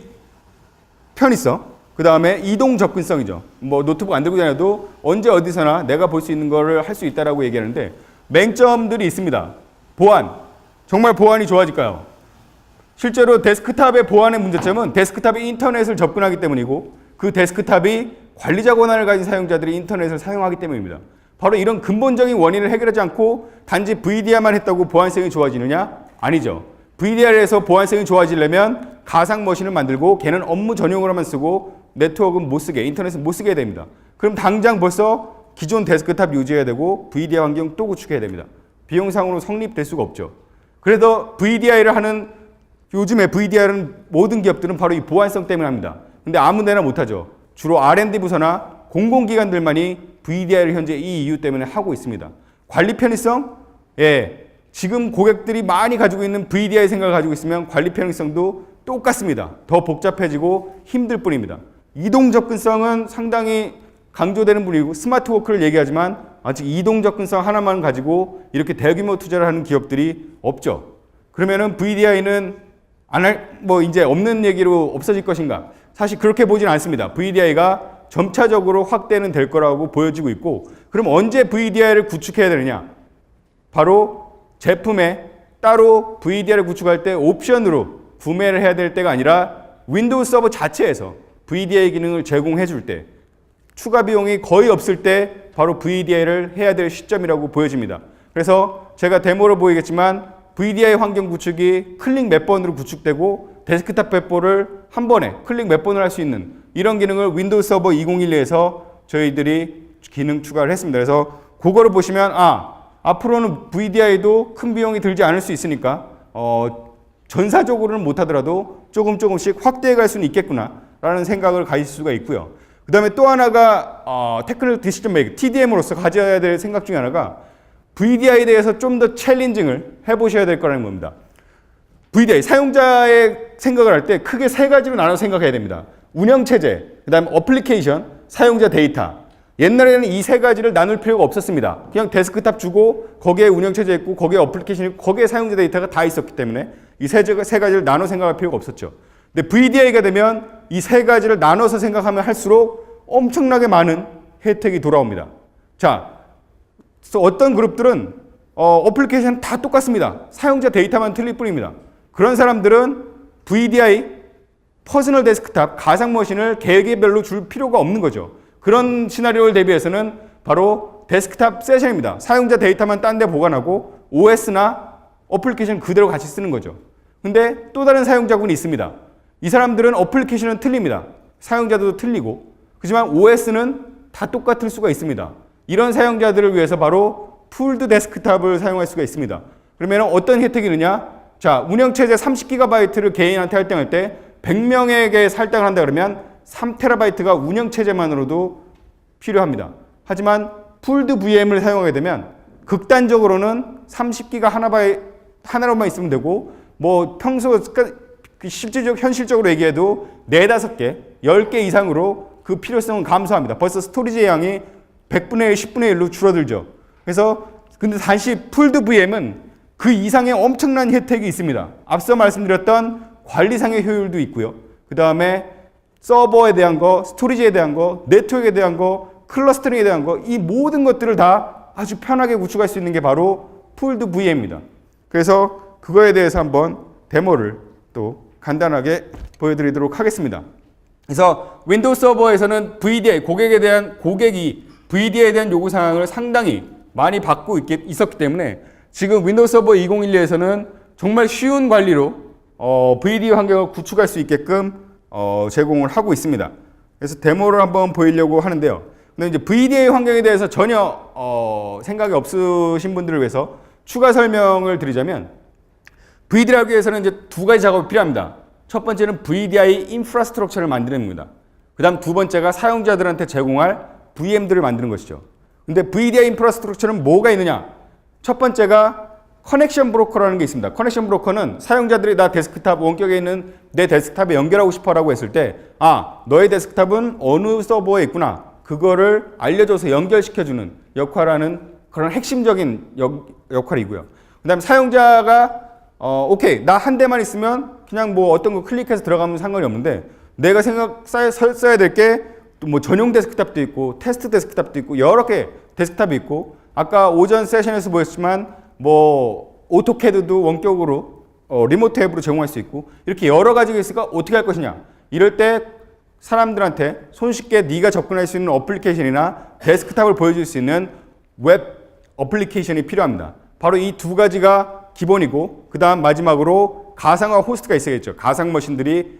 편의성, 그 다음에 이동 접근성이죠. 뭐 노트북 안 들고 다녀도 언제 어디서나 내가 볼 수 있는 거를 할 수 있다라고 얘기하는데 맹점들이 있습니다. 보안, 정말 보안이 좋아질까요? 실제로 데스크탑의 보안의 문제점은 데스크탑이 인터넷을 접근하기 때문이고 그 데스크탑이 관리자 권한을 가진 사용자들이 인터넷을 사용하기 때문입니다. 바로 이런 근본적인 원인을 해결하지 않고 단지 VDI만 했다고 보안성이 좋아지느냐? 아니죠. VDI를 해서 보안성이 좋아지려면 가상 머신을 만들고 걔는 업무 전용으로만 쓰고 네트워크는 못 쓰게, 인터넷은 못 쓰게 됩니다. 그럼 당장 벌써 기존 데스크탑 유지해야 되고 VDI 환경 또 구축해야 됩니다. 비용상으로 성립될 수가 없죠. 그래서 VDI를 하는 요즘에 VDI는 모든 기업들은 바로 이 보안성 때문에 합니다. 근데 아무 데나 못하죠. 주로 R&D 부서나 공공기관들만이 VDI를 현재 이 이유 때문에 하고 있습니다. 관리 편의성? 지금 고객들이 많이 가지고 있는 VDI 생각을 가지고 있으면 관리 편의성도 똑같습니다. 더 복잡해지고 힘들 뿐입니다. 이동 접근성은 상당히 강조되는 분이고 스마트워크를 얘기하지만 아직 이동 접근성 하나만 가지고 이렇게 대규모 투자를 하는 기업들이 없죠. 그러면은 VDI는 이제 없는 얘기로 없어질 것인가? 사실 그렇게 보진 않습니다. VDI가 점차적으로 확대는 될 거라고 보여지고 있고, 그럼 언제 VDI를 구축해야 되느냐? 바로 제품에 따로 VDI를 구축할 때 옵션으로 구매를 해야 될 때가 아니라 윈도우 서버 자체에서 VDI 기능을 제공해 줄 때, 추가 비용이 거의 없을 때 바로 VDI를 해야 될 시점이라고 보여집니다. 그래서 제가 데모로 보이겠지만 VDI 환경 구축이 클릭 몇 번으로 구축되고 데스크탑 배포를 한 번에 클릭 몇 번을 할 수 있는 이런 기능을 윈도우 서버 2012에서 저희들이 기능 추가를 했습니다. 그래서 그거를 보시면 앞으로는 VDI도 큰 비용이 들지 않을 수 있으니까 전사적으로는 못하더라도 조금씩 확대해 갈 수는 있겠구나 라는 생각을 가질 수가 있고요. 그 다음에 또 하나가 테크니컬 디시전 메이킹, TDM으로서 가져야 될 생각 중에 하나가 VDI에 대해서 좀 더 챌린징을 해보셔야 될 거라는 겁니다. VDI, 사용자의 생각을 할 때 크게 세 가지로 나눠 생각해야 됩니다. 운영체제, 그 다음에 어플리케이션, 사용자 데이터. 옛날에는 이 세 가지를 나눌 필요가 없었습니다. 그냥 데스크탑 주고 거기에 운영체제 있고 거기에 어플리케이션 있고 거기에 사용자 데이터가 다 있었기 때문에 이 세 가지를 나눠 생각할 필요가 없었죠. 근데 VDI가 되면 이 세 가지를 나눠서 생각하면 할수록 엄청나게 많은 혜택이 돌아옵니다. 자, 그래서 어떤 그룹들은 어플리케이션 다 똑같습니다. 사용자 데이터만 틀릴 뿐입니다. 그런 사람들은 VDI, 퍼스널 데스크탑, 가상 머신을 계획별로 줄 필요가 없는 거죠. 그런 시나리오를 대비해서는 바로 데스크탑 세션입니다. 사용자 데이터만 딴 데 보관하고 OS나 어플리케이션 그대로 같이 쓰는 거죠. 근데 또 다른 사용자군이 있습니다. 이 사람들은 어플리케이션은 틀립니다. 사용자도 틀리고. 하지만 OS는 다 똑같을 수가 있습니다. 이런 사용자들을 위해서 바로 풀드 데스크탑을 사용할 수가 있습니다. 그러면 어떤 혜택이 있느냐? 자, 운영체제 30GB를 개인한테 할당할 때 100명에게 할당을 한다 그러면 3TB가 운영체제만으로도 필요합니다. 하지만 풀드 VM을 사용하게 되면 극단적으로는 30GB 하나로만 있으면 되고 뭐 평소 현실적으로 얘기해도 4, 5개, 10개 이상으로 그 필요성은 감소합니다. 벌써 스토리지의 양이 100분의 1, 10분의 1로 줄어들죠. 그래서 근데 다시 풀드 VM은 그 이상의 엄청난 혜택이 있습니다. 앞서 말씀드렸던 관리상의 효율도 있고요. 그 다음에 서버에 대한 거, 스토리지에 대한 거, 네트워크에 대한 거, 클러스터링에 대한 거, 이 모든 것들을 다 아주 편하게 구축할 수 있는 게 바로 풀드 VM입니다. 그래서 그거에 대해서 한번 데모를 또 간단하게 보여드리도록 하겠습니다. 그래서 윈도우 서버에서는 고객이 VDI에 대한 요구사항을 상당히 많이 받고 있었기 때문에 지금 윈도우 서버 2012에서는 정말 쉬운 관리로 VDI 환경을 구축할 수 있게끔 제공을 하고 있습니다. 그래서 데모를 한번 보이려고 하는데요. 근데 이제 VDI 환경에 대해서 전혀 생각이 없으신 분들을 위해서 추가 설명을 드리자면 VDI 하기 위해서는 이제 두 가지 작업이 필요합니다. 첫 번째는 VDI 인프라스트럭처를 만드는 겁니다. 그 다음 두 번째가 사용자들한테 제공할 VM들을 만드는 것이죠. 근데 VDI 인프라스트럭처는 뭐가 있느냐? 첫 번째가 커넥션 브로커라는 게 있습니다. 커넥션 브로커는 사용자들이 나 데스크탑 원격에 있는 내 데스크탑에 연결하고 싶어라고 했을 때 너의 데스크탑은 어느 서버에 있구나. 그거를 알려줘서 연결시켜주는 역할하는 그런 핵심적인 역할이고요. 그 다음에 사용자가 오케이 나 한 대만 있으면 그냥 뭐 어떤 거 클릭해서 들어가면 상관이 없는데 내가 써야 될 게 또 뭐 전용 데스크탑도 있고 테스트 데스크탑도 있고 여러 개 데스크탑이 있고 아까 오전 세션에서 보였지만 뭐 오토캐드도 원격으로 리모트 앱으로 제공할 수 있고 이렇게 여러 가지가 있으니까 어떻게 할 것이냐. 이럴 때 사람들한테 손쉽게 네가 접근할 수 있는 어플리케이션이나 데스크탑을 보여줄 수 있는 웹 어플리케이션이 필요합니다. 바로 이 두 가지가 기본이고 그 다음 마지막으로 가상화 호스트가 있어야겠죠. 가상 머신들이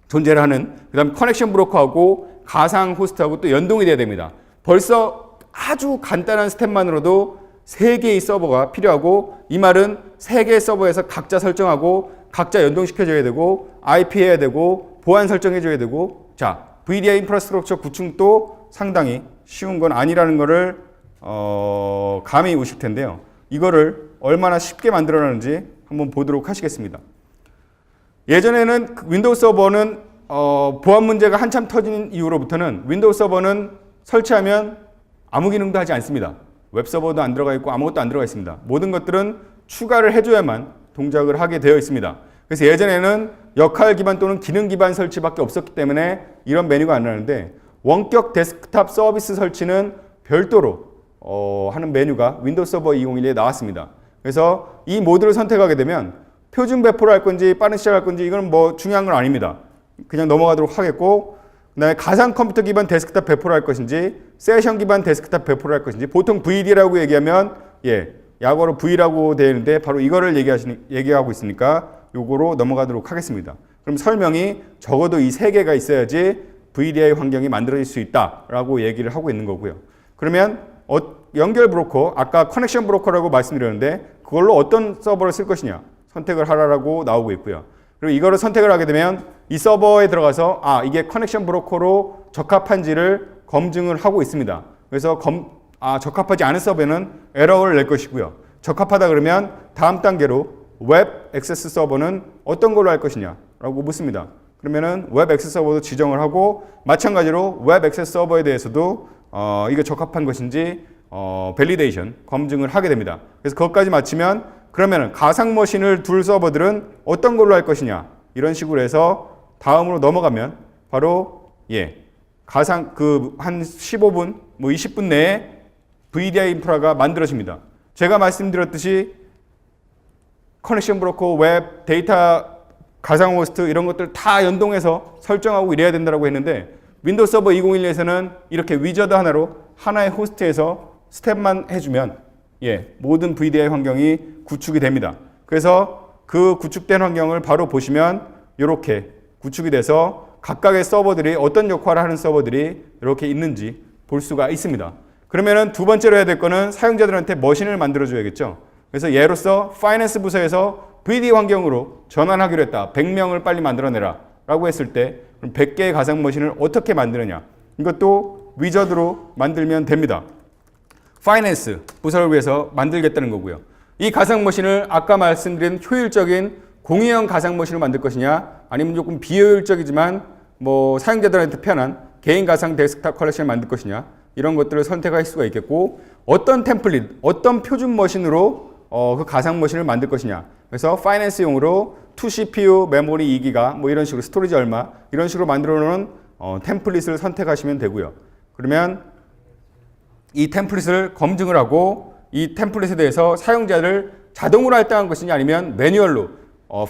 존재를 하는 그 다음 커넥션 브로커하고 가상 호스트하고 또 연동이 돼야 됩니다. 벌써 아주 간단한 스텝만으로도 3개의 서버가 필요하고 이 말은 3개의 서버에서 각자 설정하고 각자 연동시켜줘야 되고 IP 해야 되고 보안 설정해줘야 되고 자 VDI 인프라스트럭처 구축도 상당히 쉬운 건 아니라는 거를 감이 오실 텐데요. 이거를 얼마나 쉽게 만들어놨는지 한번 보도록 하시겠습니다. 예전에는 윈도우 서버는 보안 문제가 한참 터진 이후로부터는 윈도우 서버는 설치하면 아무 기능도 하지 않습니다. 웹서버도 안 들어가 있고 아무것도 안 들어가 있습니다. 모든 것들은 추가를 해줘야만 동작을 하게 되어 있습니다. 그래서 예전에는 역할 기반 또는 기능 기반 설치밖에 없었기 때문에 이런 메뉴가 안 나는데 원격 데스크탑 서비스 설치는 별도로 하는 메뉴가 윈도우 서버 2012에 나왔습니다. 그래서 이 모드를 선택하게 되면 표준 배포를 할 건지 빠른 시작할 건지 이건 뭐 중요한 건 아닙니다. 그냥 넘어가도록 하겠고 그 다음에 가상 컴퓨터 기반 데스크탑 배포를 할 것인지 세션 기반 데스크탑 배포를 할 것인지 보통 VD라고 얘기하면 약어로 V라고 되어 있는데 바로 이거를 얘기하고 있으니까 요거로 넘어가도록 하겠습니다. 그럼 설명이 적어도 이 3개가 있어야지 VDI 환경이 만들어질 수 있다라고 얘기를 하고 있는 거고요. 그러면 연결 브로커, 아까 커넥션 브로커라고 말씀드렸는데 그걸로 어떤 서버를 쓸 것이냐 선택을 하라고 나오고 있고요. 그리고 이거를 선택을 하게 되면 이 서버에 들어가서 이게 커넥션 브로커로 적합한지를 검증을 하고 있습니다. 그래서 적합하지 않은 서버는 에러를 낼 것이고요. 적합하다 그러면 다음 단계로 웹 액세스 서버는 어떤 걸로 할 것이냐라고 묻습니다. 그러면은 웹 액세스 서버도 지정을 하고 마찬가지로 웹 액세스 서버에 대해서도 이게 적합한 것인지 밸리데이션 검증을 하게 됩니다. 그래서 그것까지 마치면 그러면 가상 머신을 둘 서버들은 어떤 걸로 할 것이냐 이런 식으로 해서 다음으로 넘어가면 바로 가상 한 15분 20분 내에 VDI 인프라가 만들어집니다. 제가 말씀드렸듯이 커넥션 브로커, 웹, 데이터, 가상 호스트 이런 것들 다 연동해서 설정하고 이래야 된다고 했는데 윈도우 서버 2012에서는 이렇게 위저드 하나로 하나의 호스트에서 스텝만 해주면 모든 VDI 환경이 구축이 됩니다. 그래서 그 구축된 환경을 바로 보시면 이렇게 구축이 돼서 각각의 서버들이 어떤 역할을 하는 서버들이 이렇게 있는지 볼 수가 있습니다. 그러면은 두 번째로 해야 될 거는 사용자들한테 머신을 만들어 줘야겠죠. 그래서 예로서 파이낸스 부서에서 VD 환경으로 전환하기로 했다. 100명을 빨리 만들어내라 라고 했을 때 그럼 100개의 가상 머신을 어떻게 만드느냐. 이것도 위저드로 만들면 됩니다. 파이낸스 부서를 위해서 만들겠다는 거고요. 이 가상 머신을 아까 말씀드린 효율적인 공유형 가상 머신을 만들 것이냐 아니면 조금 비효율적이지만 뭐 사용자들한테 편한 개인 가상 데스크탑 컬렉션을 만들 것이냐 이런 것들을 선택할 수가 있겠고 어떤 템플릿, 어떤 표준 머신으로 그 가상 머신을 만들 것이냐. 그래서 파이낸스용으로 2CPU, 메모리 2기가 뭐 이런 식으로 스토리지 얼마 이런 식으로 만들어 놓은 템플릿을 선택하시면 되고요. 그러면 이 템플릿을 검증을 하고 이 템플릿에 대해서 사용자를 자동으로 할당한 것이냐 아니면 매뉴얼로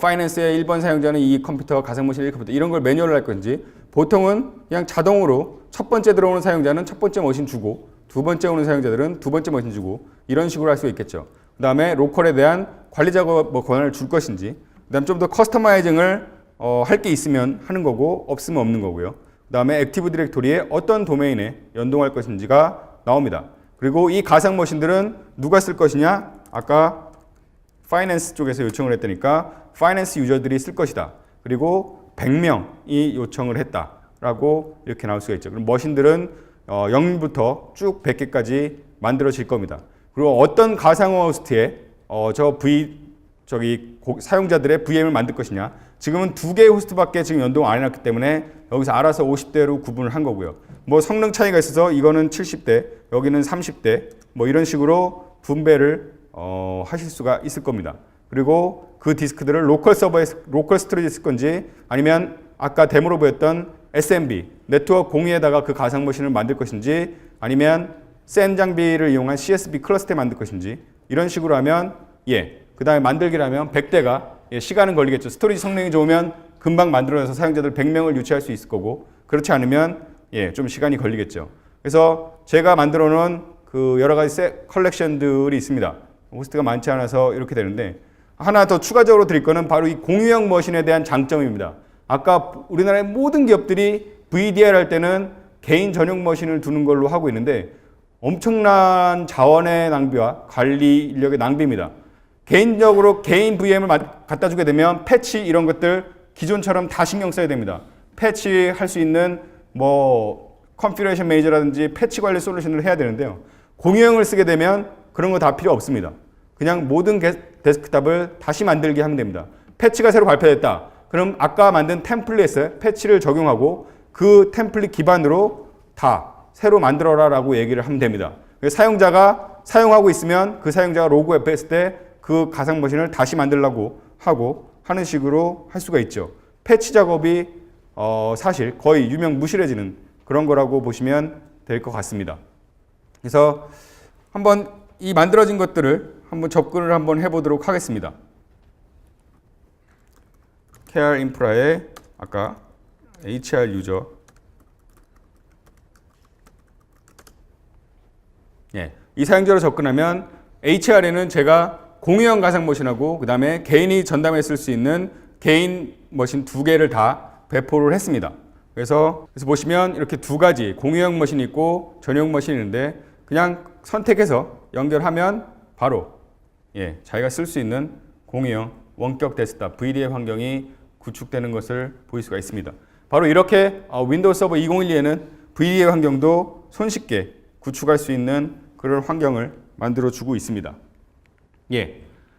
파이낸스의 1번 사용자는 이 컴퓨터, 가상 머신 1 컴퓨터 이런 걸 매뉴얼로 할 건지 보통은 그냥 자동으로 첫 번째 들어오는 사용자는 첫 번째 머신 주고 두 번째 오는 사용자들은 두 번째 머신 주고 이런 식으로 할 수 있겠죠. 그 다음에 로컬에 대한 관리 작업 권한을 줄 것인지 그 다음 좀 더 커스터마이징을 할 게 있으면 하는 거고 없으면 없는 거고요. 그 다음에 액티브 디렉토리에 어떤 도메인에 연동할 것인지가 나옵니다. 그리고 이 가상 머신들은 누가 쓸 것이냐? 아까 파이낸스 쪽에서 요청을 했다니까 파이낸스 유저들이 쓸 것이다. 그리고 100명이 요청을 했다라고 이렇게 나올 수가 있죠. 그럼 머신들은 0부터 쭉 100개까지 만들어질 겁니다. 그리고 어떤 가상 호스트에 사용자들의 VM을 만들 것이냐. 지금은 2개의 호스트밖에 지금 연동 안 해놨기 때문에 여기서 알아서 50대로 구분을 한 거고요. 뭐 성능 차이가 있어서 이거는 70대, 여기는 30대, 뭐 이런 식으로 분배를 하실 수가 있을 겁니다. 그리고 그 디스크들을 로컬 서버에, 로컬 스토리지에 쓸 건지 아니면 아까 데모로 보였던 SMB, 네트워크 공유에다가 그 가상 머신을 만들 것인지 아니면 센 장비를 이용한 CSB 클러스터에 만들 것인지 이런 식으로 하면 그 다음에 만들기라면 100대가 시간은 걸리겠죠. 스토리지 성능이 좋으면 금방 만들어내서 사용자들 100명을 유치할 수 있을 거고 그렇지 않으면 좀 시간이 걸리겠죠. 그래서 제가 만들어 놓은 그 여러 가지 컬렉션들이 있습니다. 호스트가 많지 않아서 이렇게 되는데 하나 더 추가적으로 드릴 거는 바로 이 공유형 머신에 대한 장점입니다. 아까 우리나라의 모든 기업들이 VDR 할 때는 개인 전용 머신을 두는 걸로 하고 있는데 엄청난 자원의 낭비와 관리 인력의 낭비입니다. 개인적으로 개인 VM을 갖다 주게 되면 패치 이런 것들 기존처럼 다 신경 써야 됩니다. 패치 할 수 있는 뭐 컨피그레이션 매니저라든지 패치 관리 솔루션을 해야 되는데요. 공유형을 쓰게 되면 그런 거 다 필요 없습니다. 그냥 모든 데스크탑을 다시 만들게 하면 됩니다. 패치가 새로 발표됐다. 그럼 아까 만든 템플릿에 패치를 적용하고 그 템플릿 기반으로 다 새로 만들어라 라고 얘기를 하면 됩니다. 사용자가 사용하고 있으면 그 사용자가 로그에 뺐을 때 그 가상 머신을 다시 만들려고 하고 하는 식으로 할 수가 있죠. 패치 작업이 사실 거의 유명무실해지는 그런 거라고 보시면 될 것 같습니다. 그래서 한번 이 만들어진 것들을 한번 접근을 한번 해보도록 하겠습니다. KR 인프라의 아까 HR 유저 이 사용자로 접근하면 HR에는 제가 공유형 가상 머신하고 그 다음에 개인이 전담해 쓸 수 있는 개인 머신 2개를 다 배포를 했습니다. 그래서 보시면 이렇게 2가지 공유형 머신이 있고 전용 머신이 있는데 그냥 선택해서 연결하면 바로 자기가 쓸 수 있는 공유형 원격 데스크탑 VDI 환경이 구축되는 것을 볼 수가 있습니다. 바로 이렇게 윈도우 서버 2012에는 VDI 환경도 손쉽게 구축할 수 있는 그런 환경을 만들어 주고 있습니다.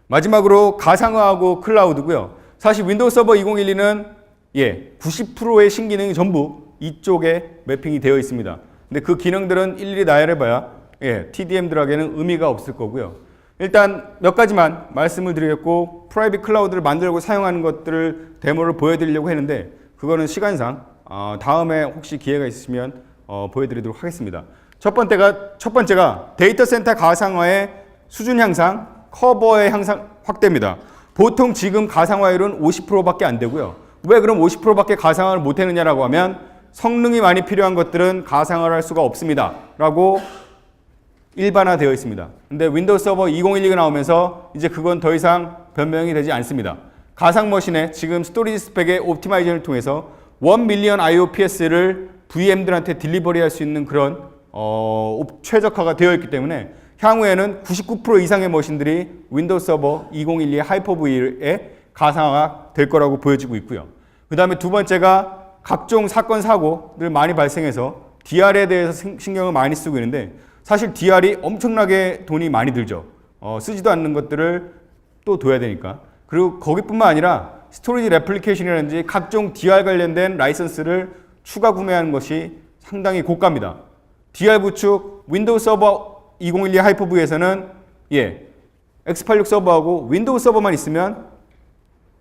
마지막으로 가상화하고 클라우드고요. 사실 윈도우 서버 2012는 90%의 신기능이 전부 이쪽에 매핑이 되어 있습니다. 근데 그 기능들은 일일이 나열해봐야 TDM들에게는 의미가 없을 거고요. 일단 몇 가지만 말씀을 드리겠고 프라이빗 클라우드를 만들고 사용하는 것들을 데모를 보여드리려고 했는데 그거는 시간상 다음에 혹시 기회가 있으시면 보여드리도록 하겠습니다. 첫 번째가 데이터 센터 가상화의 수준 향상, 커버의 향상 확대입니다. 보통 지금 가상화율은 50%밖에 안 되고요. 왜 그럼 50%밖에 가상화를 못 해느냐라고 하면 성능이 많이 필요한 것들은 가상화를 할 수가 없습니다. 라고 일반화되어 있습니다. 근데 윈도우 서버 2012가 나오면서 이제 그건 더 이상 변명이 되지 않습니다. 가상 머신에 지금 스토리지 스펙의 옵티마이제이션을 통해서 1밀리언 IOPS를 VM들한테 딜리버리 할 수 있는 그런 최적화가 되어 있기 때문에 향후에는 99% 이상의 머신들이 윈도우 서버 2012 하이퍼V에 가상화가 될 거라고 보여지고 있고요. 그 다음에 두 번째가 각종 사건, 사고들 많이 발생해서 DR에 대해서 신경을 많이 쓰고 있는데 사실 DR이 엄청나게 돈이 많이 들죠. 쓰지도 않는 것들을 또 둬야 되니까. 그리고 거기뿐만 아니라 스토리지 레플리케이션이라든지 각종 DR 관련된 라이선스를 추가 구매하는 것이 상당히 고가입니다. DR 구축 윈도우 서버 2012 하이퍼V에서는 x86 서버하고 윈도우 서버만 있으면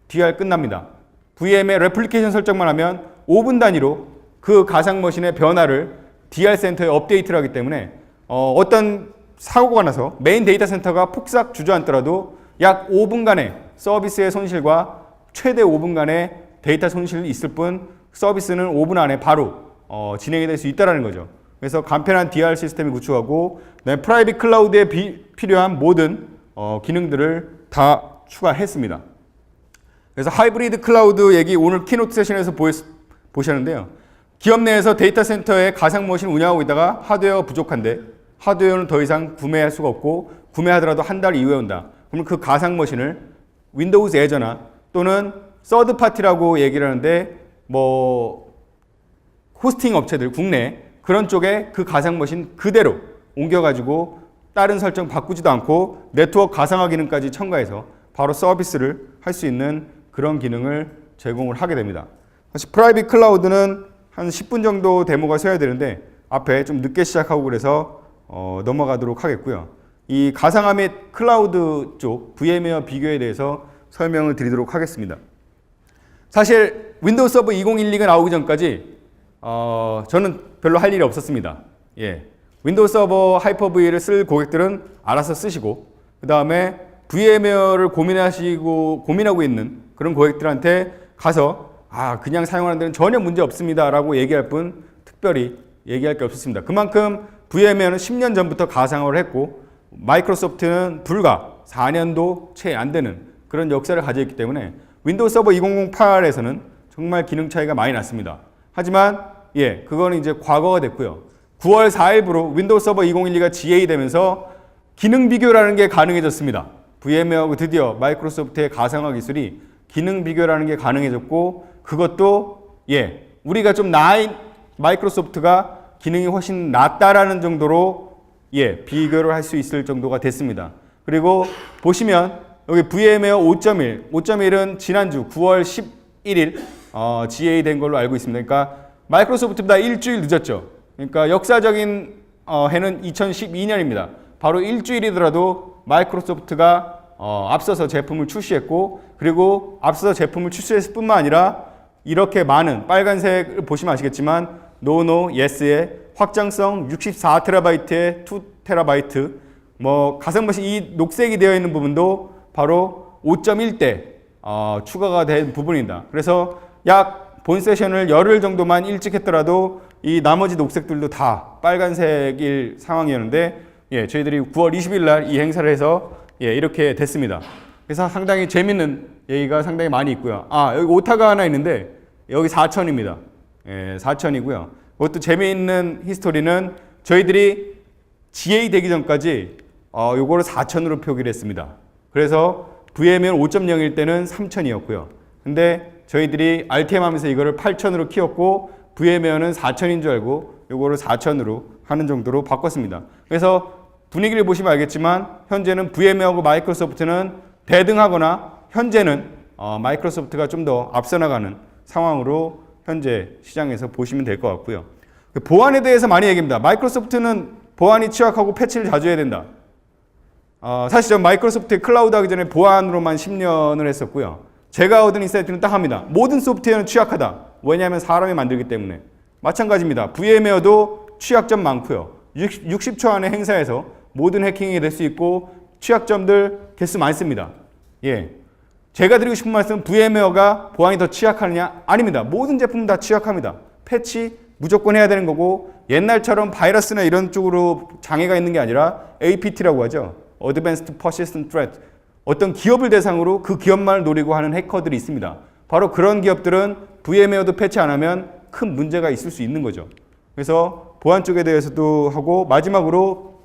DR 끝납니다. VM의 레플리케이션 설정만 하면 5분 단위로 그 가상 머신의 변화를 DR 센터에 업데이트를 하기 때문에 어떤 사고가 나서 메인 데이터 센터가 폭삭 주저앉더라도 약 5분간의 서비스의 손실과 최대 5분간의 데이터 손실이 있을 뿐 서비스는 5분 안에 바로 진행이 될 수 있다는 거죠. 그래서 간편한 DR 시스템을 구축하고 프라이빗 클라우드에 필요한 모든 기능들을 다 추가했습니다. 그래서 하이브리드 클라우드 얘기 오늘 키노트 세션에서 보셨는데요. 기업 내에서 데이터 센터에 가상 머신 운영하고 있다가 하드웨어가 부족한데 하드웨어는 더 이상 구매할 수가 없고 구매하더라도 한 달 이후에 온다. 그러면 그 가상 머신을 윈도우즈 애저나 또는 서드 파티라고 얘기를 하는데 호스팅 업체들 국내 그런 쪽에 그 가상 머신 그대로 옮겨가지고 다른 설정 바꾸지도 않고 네트워크 가상화 기능까지 첨가해서 바로 서비스를 할 수 있는 그런 기능을 제공을 하게 됩니다. 사실 프라이빗 클라우드는 한 10분 정도 데모가 서야 되는데 앞에 좀 늦게 시작하고 그래서 넘어가도록 하겠고요. 이 가상화 및 클라우드 쪽 VM웨어 비교에 대해서 설명을 드리도록 하겠습니다. 사실 윈도우 서버 2012가 나오기 전까지 저는 별로 할 일이 없었습니다. 윈도우 서버 하이퍼V를 쓸 고객들은 알아서 쓰시고 그 다음에 VM웨어를 고민하고 있는 그런 고객들한테 가서 그냥 사용하는 데는 전혀 문제 없습니다 라고 얘기할 뿐 특별히 얘기할 게 없었습니다. 그만큼 VM웨어는 10년 전부터 가상화를 했고 마이크로소프트는 불과 4년도 채 안 되는 그런 역사를 가지고 있기 때문에 윈도우 서버 2008에서는 정말 기능 차이가 많이 났습니다. 하지만 그거는 이제 과거가 됐고요. 9월 4일부로 윈도우 서버 2012가 GA 되면서 기능 비교라는 게 가능해졌습니다. VM웨어하고 드디어 마이크로소프트의 가상화 기술이 기능 비교라는 게 가능해졌고 그것도 우리가 좀 나은 마이크로소프트가 기능이 훨씬 낫다라는 정도로 비교를 할 수 있을 정도가 됐습니다. 그리고 보시면 여기 VM웨어 5.1은 지난주 9월 11일 GA 된 걸로 알고 있습니다. 그러니까 마이크로소프트보다 일주일 늦었죠. 그러니까 역사적인 해는 2012년입니다. 바로 일주일이더라도 마이크로소프트가 앞서서 제품을 출시했고 그리고 앞서서 제품을 출시했을 뿐만 아니라 이렇게 많은 빨간색을 보시면 아시겠지만 노노 예스의 확장성 64TB의 2TB 가상머신 이 녹색이 되어 있는 부분도 바로 5.1대 추가가 된 부분입니다. 그래서 약 본 세션을 열흘 정도만 일찍 했더라도 이 나머지 녹색들도 다 빨간색일 상황이었는데 저희들이 9월 20일 날 이 행사를 해서 이렇게 됐습니다. 그래서 상당히 재밌는 얘기가 상당히 많이 있고요. 여기 오타가 하나 있는데 여기 4,000입니다. 4,000이고요. 그것도 재미있는 히스토리는 저희들이 GA 되기 전까지 요거를 4,000으로 표기를 했습니다. 그래서 VM은 5.0일 때는 3,000이었고요. 근데 저희들이 RTM 하면서 이거를 8,000으로 키웠고 VM웨어는 4,000인 줄 알고 요거를 4,000으로 하는 정도로 바꿨습니다. 그래서 분위기를 보시면 알겠지만 현재는 VM웨어하고 마이크로소프트는 대등하거나 현재는 마이크로소프트가 좀 더 앞서 나가는 상황으로 현재 시장에서 보시면 될 것 같고요. 보안에 대해서 많이 얘기합니다. 마이크로소프트는 보안이 취약하고 패치를 자주 해야 된다. 사실 전 마이크로소프트 클라우드 하기 전에 보안으로만 10년을 했었고요. 제가 얻은 인사이트는 딱 합니다. 모든 소프트웨어는 취약하다. 왜냐하면 사람이 만들기 때문에. 마찬가지입니다. VM웨어도 취약점 많고요. 60초 안에 행사해서 모든 해킹이 될 수 있고 취약점들 개수 많습니다. 예. 제가 드리고 싶은 말씀은 VM웨어가 보안이 더 취약하느냐? 아닙니다. 모든 제품은 다 취약합니다. 패치 무조건 해야 되는 거고 옛날처럼 바이러스나 이런 쪽으로 장애가 있는 게 아니라 APT라고 하죠. Advanced Persistent Threat. 어떤 기업을 대상으로 그 기업만을 노리고 하는 해커들이 있습니다. 바로 그런 기업들은 VM웨어도 패치 안 하면 큰 문제가 있을 수 있는 거죠. 그래서 보안 쪽에 대해서도 하고 마지막으로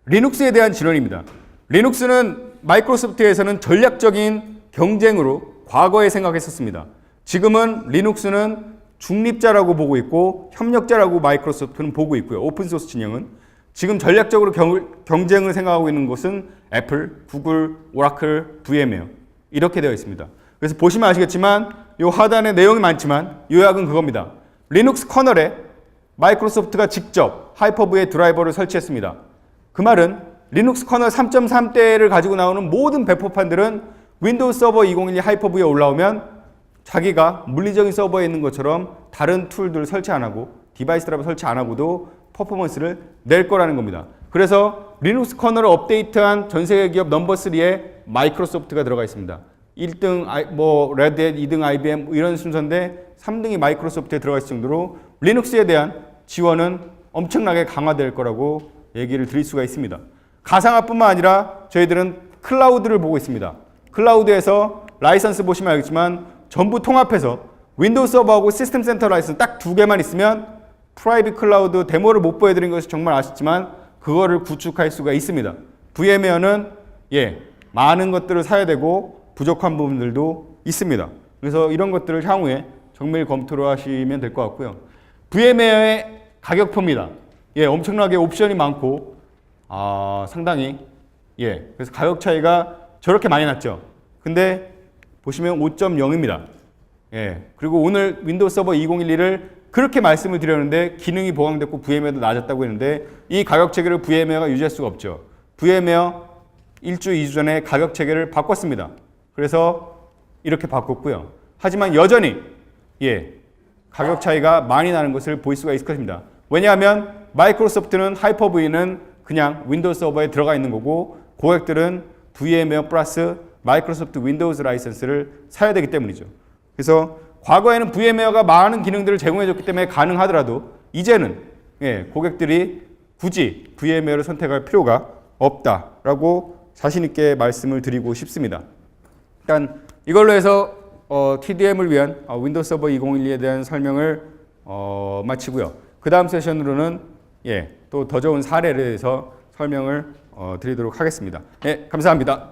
리눅스에 대한 진원입니다. 리눅스는 마이크로소프트에서는 전략적인 경쟁으로 과거에 생각했었습니다. 지금은 리눅스는 중립자라고 보고 있고 협력자라고 마이크로소프트는 보고 있고요. 오픈소스 진영은. 지금 전략적으로 경쟁을 생각하고 있는 곳은 애플, 구글, 오라클, VM웨어 이렇게 되어 있습니다. 그래서 보시면 아시겠지만 이 하단에 내용이 많지만 요약은 그겁니다. 리눅스 커널에 마이크로소프트가 직접 하이퍼브의 드라이버를 설치했습니다. 그 말은 리눅스 커널 3.3대를 가지고 나오는 모든 배포판들은 윈도우 서버 2012 하이퍼브에 올라오면 자기가 물리적인 서버에 있는 것처럼 다른 툴들 설치 안 하고 디바이스 드라이버 설치 안 하고도 퍼포먼스를 낼 거라는 겁니다. 그래서 리눅스 커널을 업데이트한 전 세계 기업 넘버 3에 마이크로소프트가 들어가 있습니다. 1등 레드햇, 2등 IBM 이런 순서인데 3등이 마이크로소프트에 들어가 있을 정도로 리눅스에 대한 지원은 엄청나게 강화될 거라고 얘기를 드릴 수가 있습니다. 가상화뿐만 아니라 저희들은 클라우드를 보고 있습니다. 클라우드에서 라이선스 보시면 알겠지만 전부 통합해서 윈도우 서버하고 시스템 센터 라이선스 딱 두 개만 있으면 프라이빗 클라우드 데모를 못 보여드린 것이 정말 아쉽지만 그거를 구축할 수가 있습니다. VM웨어는 많은 것들을 사야 되고 부족한 부분들도 있습니다. 그래서 이런 것들을 향후에 정밀 검토를 하시면 될 것 같고요. VM웨어의 가격표입니다. 엄청나게 옵션이 많고 상당히 그래서 가격 차이가 저렇게 많이 났죠. 근데 보시면 5.0입니다. 그리고 오늘 윈도우 서버 2012를 그렇게 말씀을 드렸는데 기능이 보강됐고 VM웨어도 낮았다고 했는데 이 가격 체계를 VM웨어가 유지할 수가 없죠. VM웨어 1주, 2주 전에 가격 체계를 바꿨습니다. 그래서 이렇게 바꿨고요. 하지만 여전히 가격 차이가 많이 나는 것을 볼 수가 있을 것입니다. 왜냐하면 마이크로소프트는 하이퍼V는 그냥 윈도우 서버에 들어가 있는 거고 고객들은 VM웨어 플러스 마이크로소프트 윈도우즈 라이선스를 사야 되기 때문이죠. 그래서 과거에는 VM웨어가 많은 기능들을 제공해줬기 때문에 가능하더라도 이제는 고객들이 굳이 VM웨어를 선택할 필요가 없다라고 자신 있게 말씀을 드리고 싶습니다. 일단 이걸로 해서 TDM을 위한 윈도우 서버 2012에 대한 설명을 마치고요. 그 다음 세션으로는 또 더 좋은 사례에 대해서 설명을 드리도록 하겠습니다. 감사합니다.